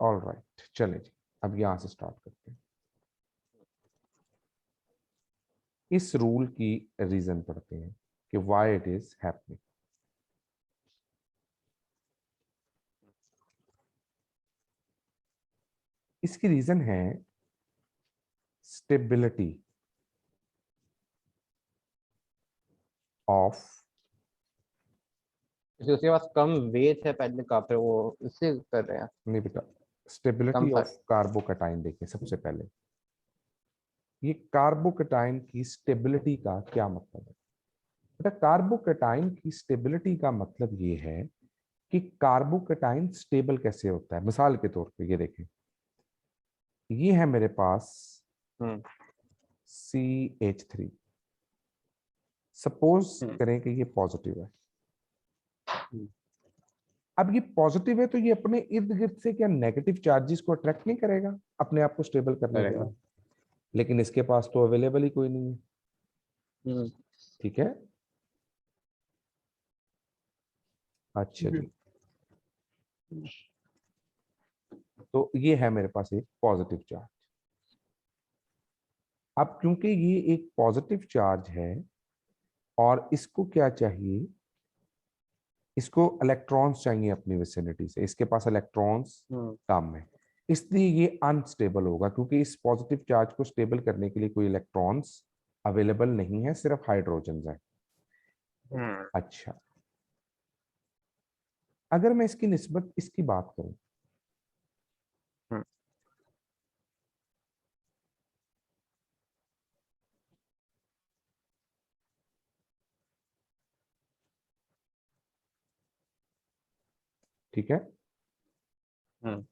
ऑल राइट, चले जी, अब यहाँ से स्टार्ट करते हैं। इस रूल की रीजन पढ़ते हैं कि व्हाई इट इज हैपनिंग। इसकी रीजन है स्टेबिलिटी ऑफ, उसके पास कम वेट है पहले का, फिर वो इससे कर रहे हैं नहीं बेटा, कम स्टेबिलिटी फर्क। ऑफ कार्बोकैटाइन देखिए सबसे पहले। ये कार्बोकैटाइन की स्टेबिलिटी का क्या मतलब है बेटा? कार्बोकैटाइन की स्टेबिलिटी का मतलब ये है कि कार्बोकैटाइन स्टेबल कैसे होता है। मिसाल के तौर पे ये देखें, ये है मेरे पास हम्म CH3, सपोज हम्म करें कि ये पॉजिटिव है। हम्म, अब ये पॉजिटिव है तो ये अपने इर्द गिर्द से क्या नेगेटिव चार्जेस को अट्रैक्ट नहीं करेगा अपने आप को स्टेबल करने के करेगा। लिए? लेकिन इसके पास तो अवेलेबल ही कोई नहीं है। हम्म ठीक है, अच्छा जी। तो ये है मेरे पास एक पॉजिटिव चार्ज। अब क्योंकि ये एक पॉजिटिव चार्ज है और इसको क्या चाहिए, इसको इलेक्ट्रॉन्स चाहिए अपनी विसिनिटी से, इसके पास इलेक्ट्रॉन्स हम्म कम है, इसलिए ये अनस्टेबल होगा क्योंकि इस पॉजिटिव चार्ज को स्टेबल करने के लिए कोई इलेक्ट्रॉन्स अवेलेबल नहीं है, सिर्फ हाइड्रोजन है। हम्म अच्छा, अगर मैं इसकी निस्बत इसकी बात करूं, हम्म, ठीक है, हम्म,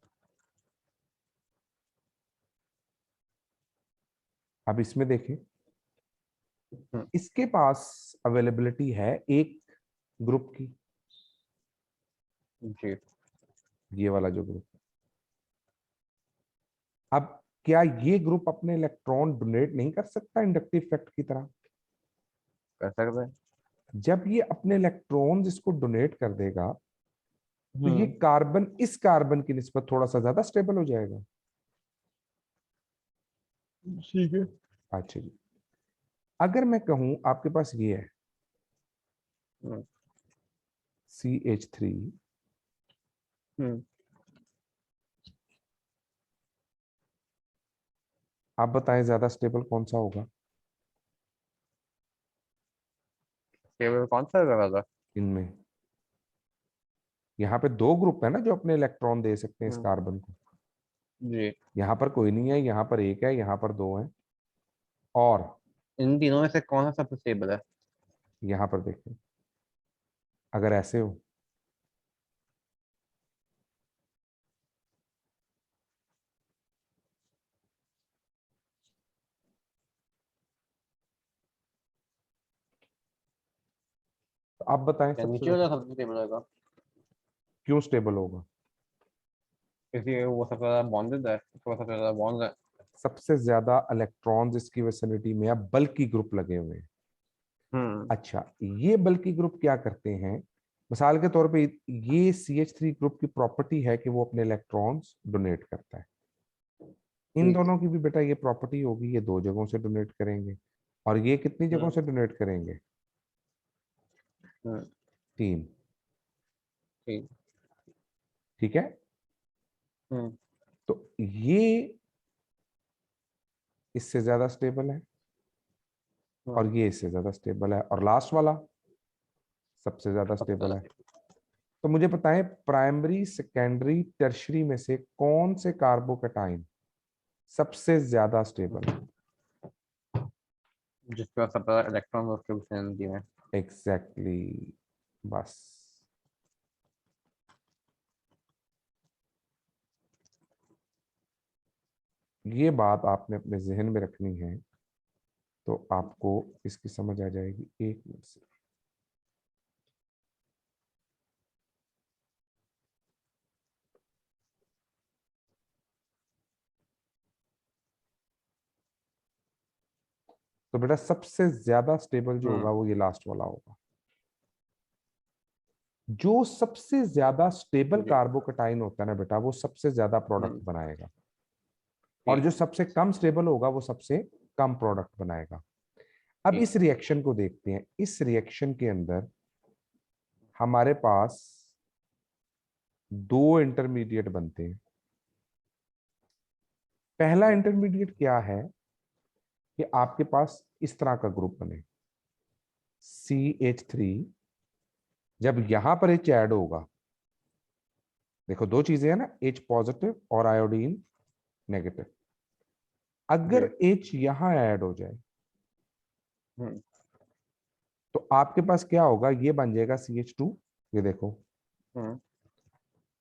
अब इसमें देखें, हम्म, इसके पास अवेलेबिलिटी है एक ग्रुप की, जी ये वाला जो ग्रुप। अब क्या ये ग्रुप अपने इलेक्ट्रॉन डोनेट नहीं कर सकता इंडक्टिव इफेक्ट की तरह? कर सकते हैं। जब ये अपने इलेक्ट्रॉन्स इसको डोनेट कर देगा तो ये हम्म कार्बन इस कार्बन की निस्बत थोड़ा सा ज्यादा स्टेबल हो जाएगा। ठीक है। अच्छा जी, अगर मैं कहूं आपके पास ये है हम्म CH3, हम्म आप बताएं ज्यादा स्टेबल कौन सा होगा केवल कौन सा लगा था? इनमें? यहाँ पे दो ग्रुप है ना जो अपने इलेक्ट्रॉन दे सकते हैं इस हम्म, कार्बन को। जी। यहाँ पर कोई नहीं है, यहाँ पर एक है, यहाँ पर दो है, और इन तीनों में से कौन सा सबसे स्टेबल है? यहाँ पर देखें, अगर ऐसे हो तो आप बताएं क्या सबसे नीचे वाला ज्यादा सबसे स्टेबल होगा? क्यों स्टेबल होगा? क्योंकि वो सबसे ज्यादा बॉन्डेड है, उसके पास सबसे ज्यादा बॉन्ड है। सबसे ज्यादा इलेक्ट्रॉन्स इसकी विसिनिटी में या बल्कि ग्रुप लगे हुए हैं। हम्म अच्छा, ये बल्कि ग्रुप क्या करते हैं? मिसाल के तौर पे ये CH3 ग्रुप की प्रॉपर्टी है कि वो अपने इलेक्ट्रॉन्स डोनेट करता है। इन ठीक। दोनों की भी बेटा ये प्रॉपर्टी होगी, ये दो जगहों से डोनेट करेंगे, और ये कितनी जगहों हम्म से डोनेट करेंगे? हम्म, 3। ठीक। ठीक है, हम्म तो ये इससे ज्यादा स्टेबल है हम्म, और ये इससे ज्यादा स्टेबल है, और लास्ट वाला सबसे ज्यादा सबसे स्टेबल ज्यादा है। stable। तो मुझे बताएं प्राइमरी सेकेंडरी टर्शरी में से कौन से कार्बोकैटाइन सबसे ज्यादा स्टेबल है? जिसके पास सबसे ज्यादा इलेक्ट्रॉन उसके विसिनिटी में। एग्जैक्टली exactly, बस ये बात आपने अपने जहन में रखनी है, तो आपको इसकी समझ आ जाएगी। एक मिनट से, तो बेटा सबसे ज्यादा स्टेबल जो होगा हम्म वो ये लास्ट वाला होगा। जो सबसे ज्यादा स्टेबल जी। कार्बोकैटाइन होता है ना बेटा, वो सबसे ज्यादा प्रोडक्ट हम्म बनाएगा, और ठीक। जो सबसे कम स्टेबल होगा वो सबसे कम प्रोडक्ट बनाएगा। अब ठीक। इस रिएक्शन को देखते हैं। इस रिएक्शन के अंदर हमारे पास दो इंटरमीडिएट बनते हैं, पहला इंटरमीडिएट क्या है कि आपके पास इस तरह का ग्रुप बने, CH3। जब यहां पर H ऐड होगा, देखो दो चीजें हैं ना, H पॉजिटिव और आयोडीन नेगेटिव। अगर H यहां ऐड हो जाए तो आपके पास क्या होगा, ये बन जाएगा CH2, ये देखो,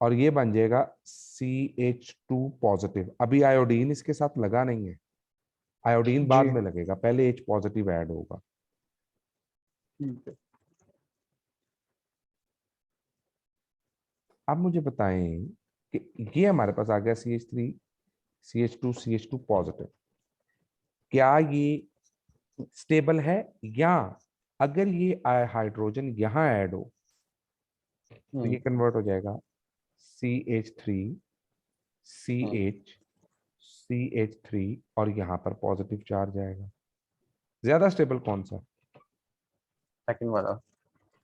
और ये बन जाएगा CH2 पॉजिटिव। अभी आयोडीन इसके साथ लगा नहीं है, आयोडीन बाद जी। में लगेगा, पहले H पॉजिटिव ऐड होगा। ठीक है। अब मुझे बताएं कि ये हमारे पास आ गया CH3 CH2 CH2 पॉजिटिव, क्या ये स्टेबल है? या अगर ये हाइड्रोजन यहां ऐड हो तो ये कन्वर्ट हो जाएगा CH3 CH CH3, और यहां पर पॉजिटिव चार्ज आएगा। ज्यादा स्टेबल कौन सा? सेकंड वाला।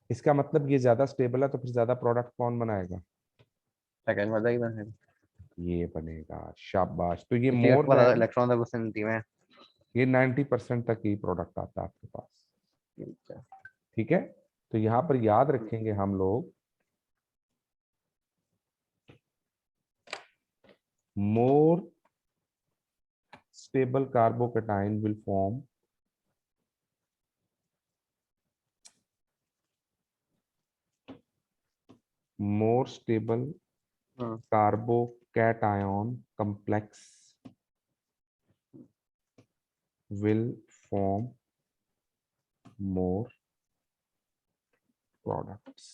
इसका मतलब ये ज्यादा स्टेबल है, तो फिर ज्यादा प्रोडक्ट कौन बनाएगा? सेकंड वाला ही ना है, ये बनेगा। शाबाश। तो ये इसलिए मोर उसके बाद देन, इलेक्ट्रॉन तक विसिनिटी में। ये 90% तक ही प्रोडक्ट आता है आपके पास। ठीक है। ठीक है, तो यहाँ पर याद रखेंगे हम लोग, more stable carbocation will form more stable carbocation complex will form more products।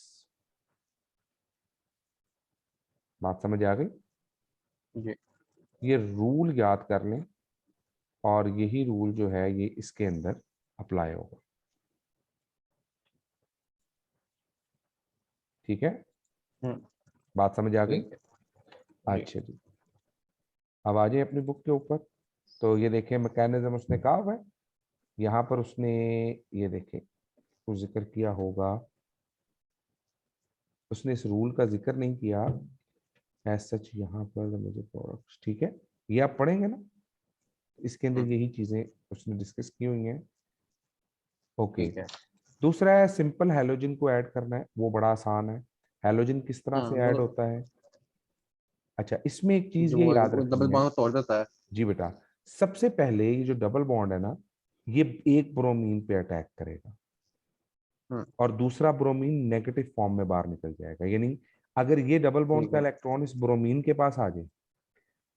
बात समझ आ गई? जी। ये रूल याद कर लें, और यही रूल जो है ये इसके अंदर अप्लाई होगा। ठीक है, बात समझ आ गई? ठीक है। जी। अच्छा जी, अब आ जाए अपनी बुक के ऊपर। तो ये देखें मैकेनिज्म उसने कहा हुआ है, यहाँ पर उसने, ये देखें, कुछ जिक्र किया होगा, उसने इस रूल का जिक्र नहीं किया एज सच यहाँ पर मुझे प्रोडक्ट्स। ठीक है, ये आप पढ़ेंगे ना, इसके अंदर यही चीजें उसने डिस्कस की हुई हैं। ओके, ठीक है। दूसरा है सिंपल हैलोजन को ऐड करना है, वो बड़ा आसान है। हैलोजन किस तरह से ऐड मतलब होता है? अच्छा, इसमें एक चीज जो ये याद वो डबल रखनी है। बॉन्ड तोड़ देता है। जी बेटा, सबसे पहले ये जो डबल बॉन्ड है ना, ये एक ब्रोमीन पे अटैक करेगा, हम्म। और दूसरा ब्रोमीन नेगेटिव फॉर्म में बाहर निकल जाएगा। यानी अगर ये डबल बॉन्ड ठीक का है। इलेक्ट्रॉन इस ब्रोमीन के पास आ जाए,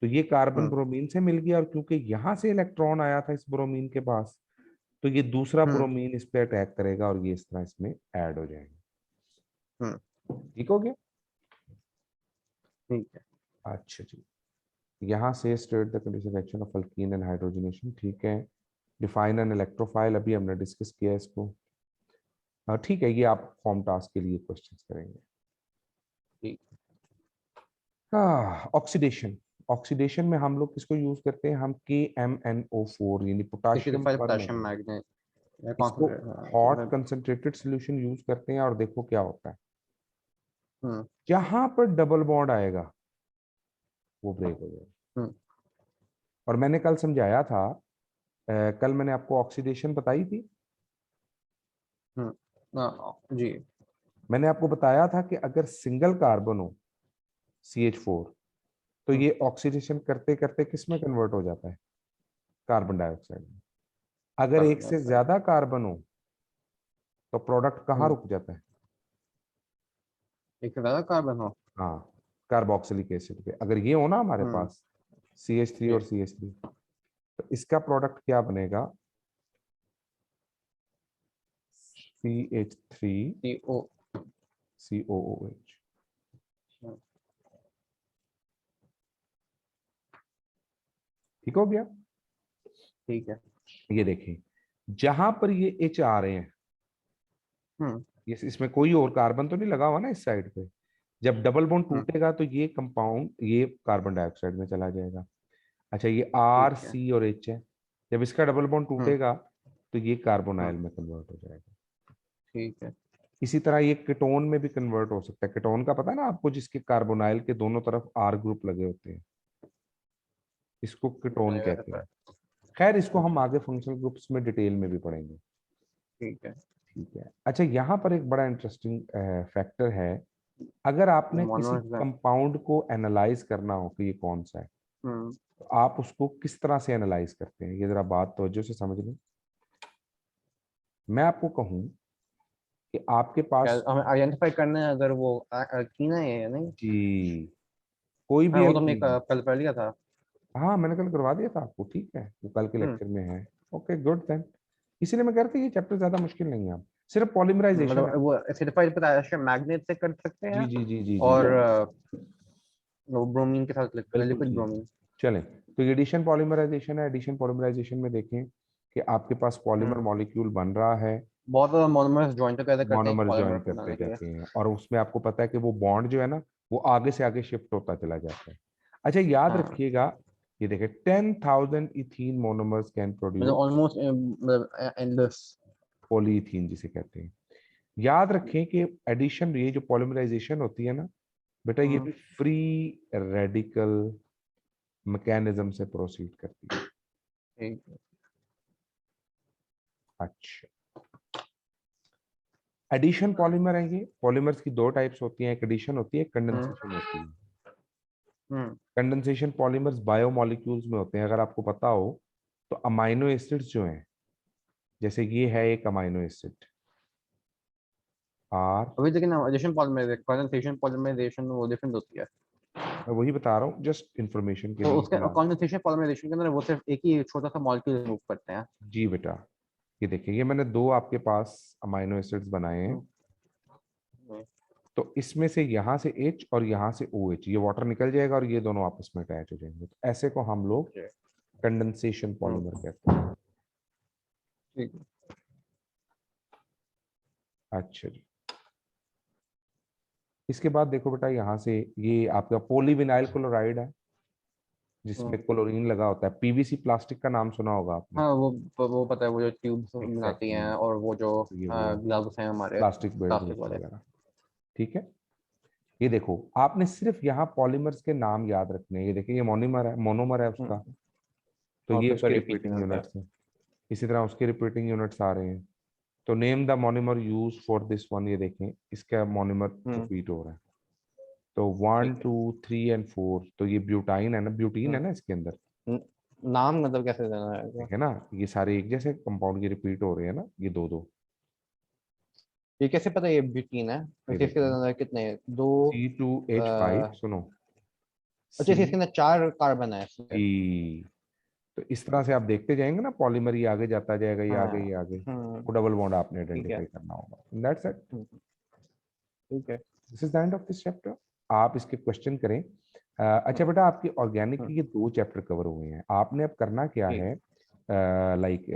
तो ये कार्बन हम्म। ब्रोमीन से मिल गया, और क्योंकि यहां से इलेक्ट्रॉन आया था इस ब्रोमीन के पास, तो ये दूसरा हम्म। ब्रोमीन इस पे अटैक करेगा, और ये इस तरह इसमें ऐड हो जाएगा। हम्म। ठीक हो गया? ठीक है। अच्छा जी, यहाँ से state the condition action of alkyne and hydrogenation. ठीक है, डिफाइन एन इलेक्ट्रोफाइल, अभी हमने डिस्कस किया है इसको। हाँ ठीक है, ये आप फॉर्म टास्क के लिए क्वेश्चंस करेंगे। ठीक। हाँ, ऑक्सीडेशन। ऑक्सीडेशन में हम लोग किसको यूज करते हैं? हम KMnO4 यानी पोटाशियम लिक्विफाइड पर पोटेशियम मैंगनीज, मैग्नेट या इसको hot concentrate. Concentrated solution use करते हैं, और देखो क्या होता है, हम्म। जहां पर डबल बॉन्ड आएगा वो ब्रेक हो जाएगा। हम्म। और मैंने कल समझाया था, कल मैंने आपको ऑक्सीडेशन बताई थी। जी। मैंने आपको बताया था कि अगर सिंगल कार्बन हो CH4, तो हम्म। ये ऑक्सीडेशन करते करते किस में कन्वर्ट हो जाता है? कार्बन डाइऑक्साइड में। अगर कार्बन एक से डाइऑक्साइड। ज्यादा कार्बन हो तो प्रोडक्ट कहाँ हम्म। रुक जाता है? एक से ज्यादा कार्बन हो। हाँ, कार्बोक्सिलिक एसिड पे। अगर ये हो ना हमारे हम्म। पास CH3 जी। और CH3, तो इसका प्रोडक्ट क्या बनेगा? CH3 CO। COOH। ठीक हो गया? ठीक है। ये देखें, जहां पर ये H आ रहे हैं, हम्म। ये इसमें कोई और कार्बन तो नहीं लगा हुआ ना इस साइड पे। जब डबल बॉन्ड हम्म। टूटेगा तो ये कंपाउंड ये कार्बन डाइऑक्साइड में चला जाएगा। अच्छा, ये ठीक R है। C और H है, जब इसका डबल बॉन्ड हम्म। टूटेगा तो ये कार्बोनाइल हम्म। में कन्वर्ट हो जाएगा। ठीक है। इसी तरह ये कीटोन में भी कन्वर्ट हो सकता है। कीटोन का पता है ना आपको, जिसके कार्बोनाइल के दोनों तरफ R ग्रुप लगे होते हैं। इसको कीटोन कहते हैं। खैर इसको हम आगे फंक्शनल ग्रुप्स में डिटेल में भी पढ़ेंगे। ठीक है। ठीक है, अच्छा यहाँ पर एक बड़ा इंटरेस्टिंग फैक्टर है, अगर आपने किसी मोनोमर्स है। कंपाउंड को एनालाइज करना हो कि ये कौन सा है, तो आप उसको किस तरह से एनालाइज करते हैं, ये जरा बात तवज्जो से समझ लें। मैं आपको कहूं कि आपके क्या पास हमें आइडेंटिफाई करना है अगर वो कीना है या नहीं? जी कोई हाँ भी वो तो हमने एल्कीन, कल पढ़ लिया था। हाँ मैंने कल करवा दिया था आपको, ठीक है वो कल के हम्म। लेक्चर में है। ओके गुड देन, इसीलिए मैं कह रहा था ये चैप्टर ज्यादा मुश्किल नहीं है, आप सिर्फ पॉलीमराइजेशन है। मतलब वो एसिडिफाइड पोटेशियम मैग्नेट से कर सकते जी हैं। जी जी जी जी और जी वो ब्रोमीन के साथ बिल्कुल लिक्विड ठीक। ब्रोमीन। चलें, तो ये एडिशन पॉलीमराइजेशन है। एडिशन पॉलीमराइजेशन में देखें कि आपके पास पॉलीमर हम्म। मॉलिक्यूल बन रहा है, बहुत ज्यादा मोनोमर्स ज्वाइन टुगेदर करते हैं मोनोमर पॉलीमर ज्वाइन करते बनाने के लिए। जाते हैं, और उसमें आपको पता है कि वो बॉन्ड जो है ना वो आगे से आगे शिफ्ट होता चला जाता है। अच्छा याद हाँ रखिएगा, ये देखिए 10,000 इथीन मोनोमर्स कैन मतलब प्रोड्यूस ऑलमोस्ट मतलब एंडलेस। पॉलीइथीन जिसे कहते हैं। याद रखें कि एडिशन, ये जो पॉलीमराइजेशन होती है ना बेटा, ये फ्री रेडिकल मैकेनिज्म से प्रोसीड करती है। ठीक है। अच्छा, एडिशन पॉलीमर है, ये पॉलीमर्स की दो टाइप्स होती हैं, एक एडिशन होती है, एक हम्म। कंडेंसेशन होती है। हम्म। कंडेंसेशन पॉलीमर्स बायोमोलिक्यूल्स में होते हैं, अगर आपको पता हो तो अमाइनो एसिड्स जो हैं, जैसे ये है एक अमाइनो एसिड आर, अभी लेकिन एडिशन पॉलीमराइजेशन कंडेंसेशन पॉलीमराइजेशन वो डिफरेंट होती है। मैं वही बता रहा हूँ जस्ट इंफॉर्मेशन के तो लिए उसके ना। कंडेंसेशन पॉलीमराइजेशन के अंदर वो सिर्फ एक ही छोटा सा मॉलिक्यूल रिमूव करते हैं। जी बेटा, ये देखिए ये मैंने दो आपके पास अमाइनो एसिड्स बनाए हैं, हम्म। हम्म। तो इसमें से यहाँ से H और यहाँ से OH, ये वाटर निकल जाएगा और ये दोनों आपस में अटैच हो जाएंगे, तो ऐसे को हम लोग Okay। कंडेंसेशन पॉलीमर हम्म। कहते हैं। ठीक है। अच्छा जी, इसके बाद देखो बेटा यहाँ से ये आपका पॉलीविनाइल क्लोराइड है, जिसमें हम्म। क्लोरीन लगा होता है। पीवीसी प्लास्टिक का नाम सुना होगा आपने। हाँ वो पता है, वो जो ट्यूब्स बनाती एग्जैक्टली हैं exactly। और वो जो तो ये वो ग्लव्स हैं हमारे प्लास्टिक बेड प्लास्टिक ग्रुप्स वाले। वगैरह, ठीक है। ये देखो आपने सिर्फ यहाँ पॉलीमर्स के नाम याद रखने हैं, ये देखिए ये मोनोमर है, मोनोमर है उसका, हम्म। तो और ये फिर उसका उसके रिपीटिंग रिपीटिंग होता है। यूनिट्स हैं। इसी तरह उसके रिपीटिंग यूनिट्स आ रहे हैं, तो name the monomer use for this one, ये देखें इसका मोनोमर हम्म। रिपीट हो रहा है, तो वन ठीक है। टू थ्री एंड फोर, तो ये ब्यूटाइन है ना, ब्यूटीन है हम्म। ना इसके अंदर। न- नाम मतलब कैसे देना है इसका? देखे ना, ये सारे एक जैसे कंपाउंड की रिपीट हो रहे हैं ना, ये दो दो, ये कैसे पता ये ब्यूटीन है? ये वैसे इसके देखें अंदर कितने दो? C2H5, अ, सुनो अच्छा सी इसके अंदर 4 कार्बन है इसमें। जी, तो इस तरह से आप देखते जाएंगे ना, पॉलीमर ये आगे जाता जाएगा, ये आगे हाँ। ये आगे, हम्म। वो डबल बॉन्ड आपने ठीक है। आइडेंटिफाई करना होगा। दैट्स इट, हम्म। ठीक है। This is the end of this chapter. आप इसके क्वेश्चन करें। अच्छा बेटा, आपकी ऑर्गेनिक हम्म। के ये दो चैप्टर कवर हुए हैं, आपने अब करना क्या ठीक। है, लाइक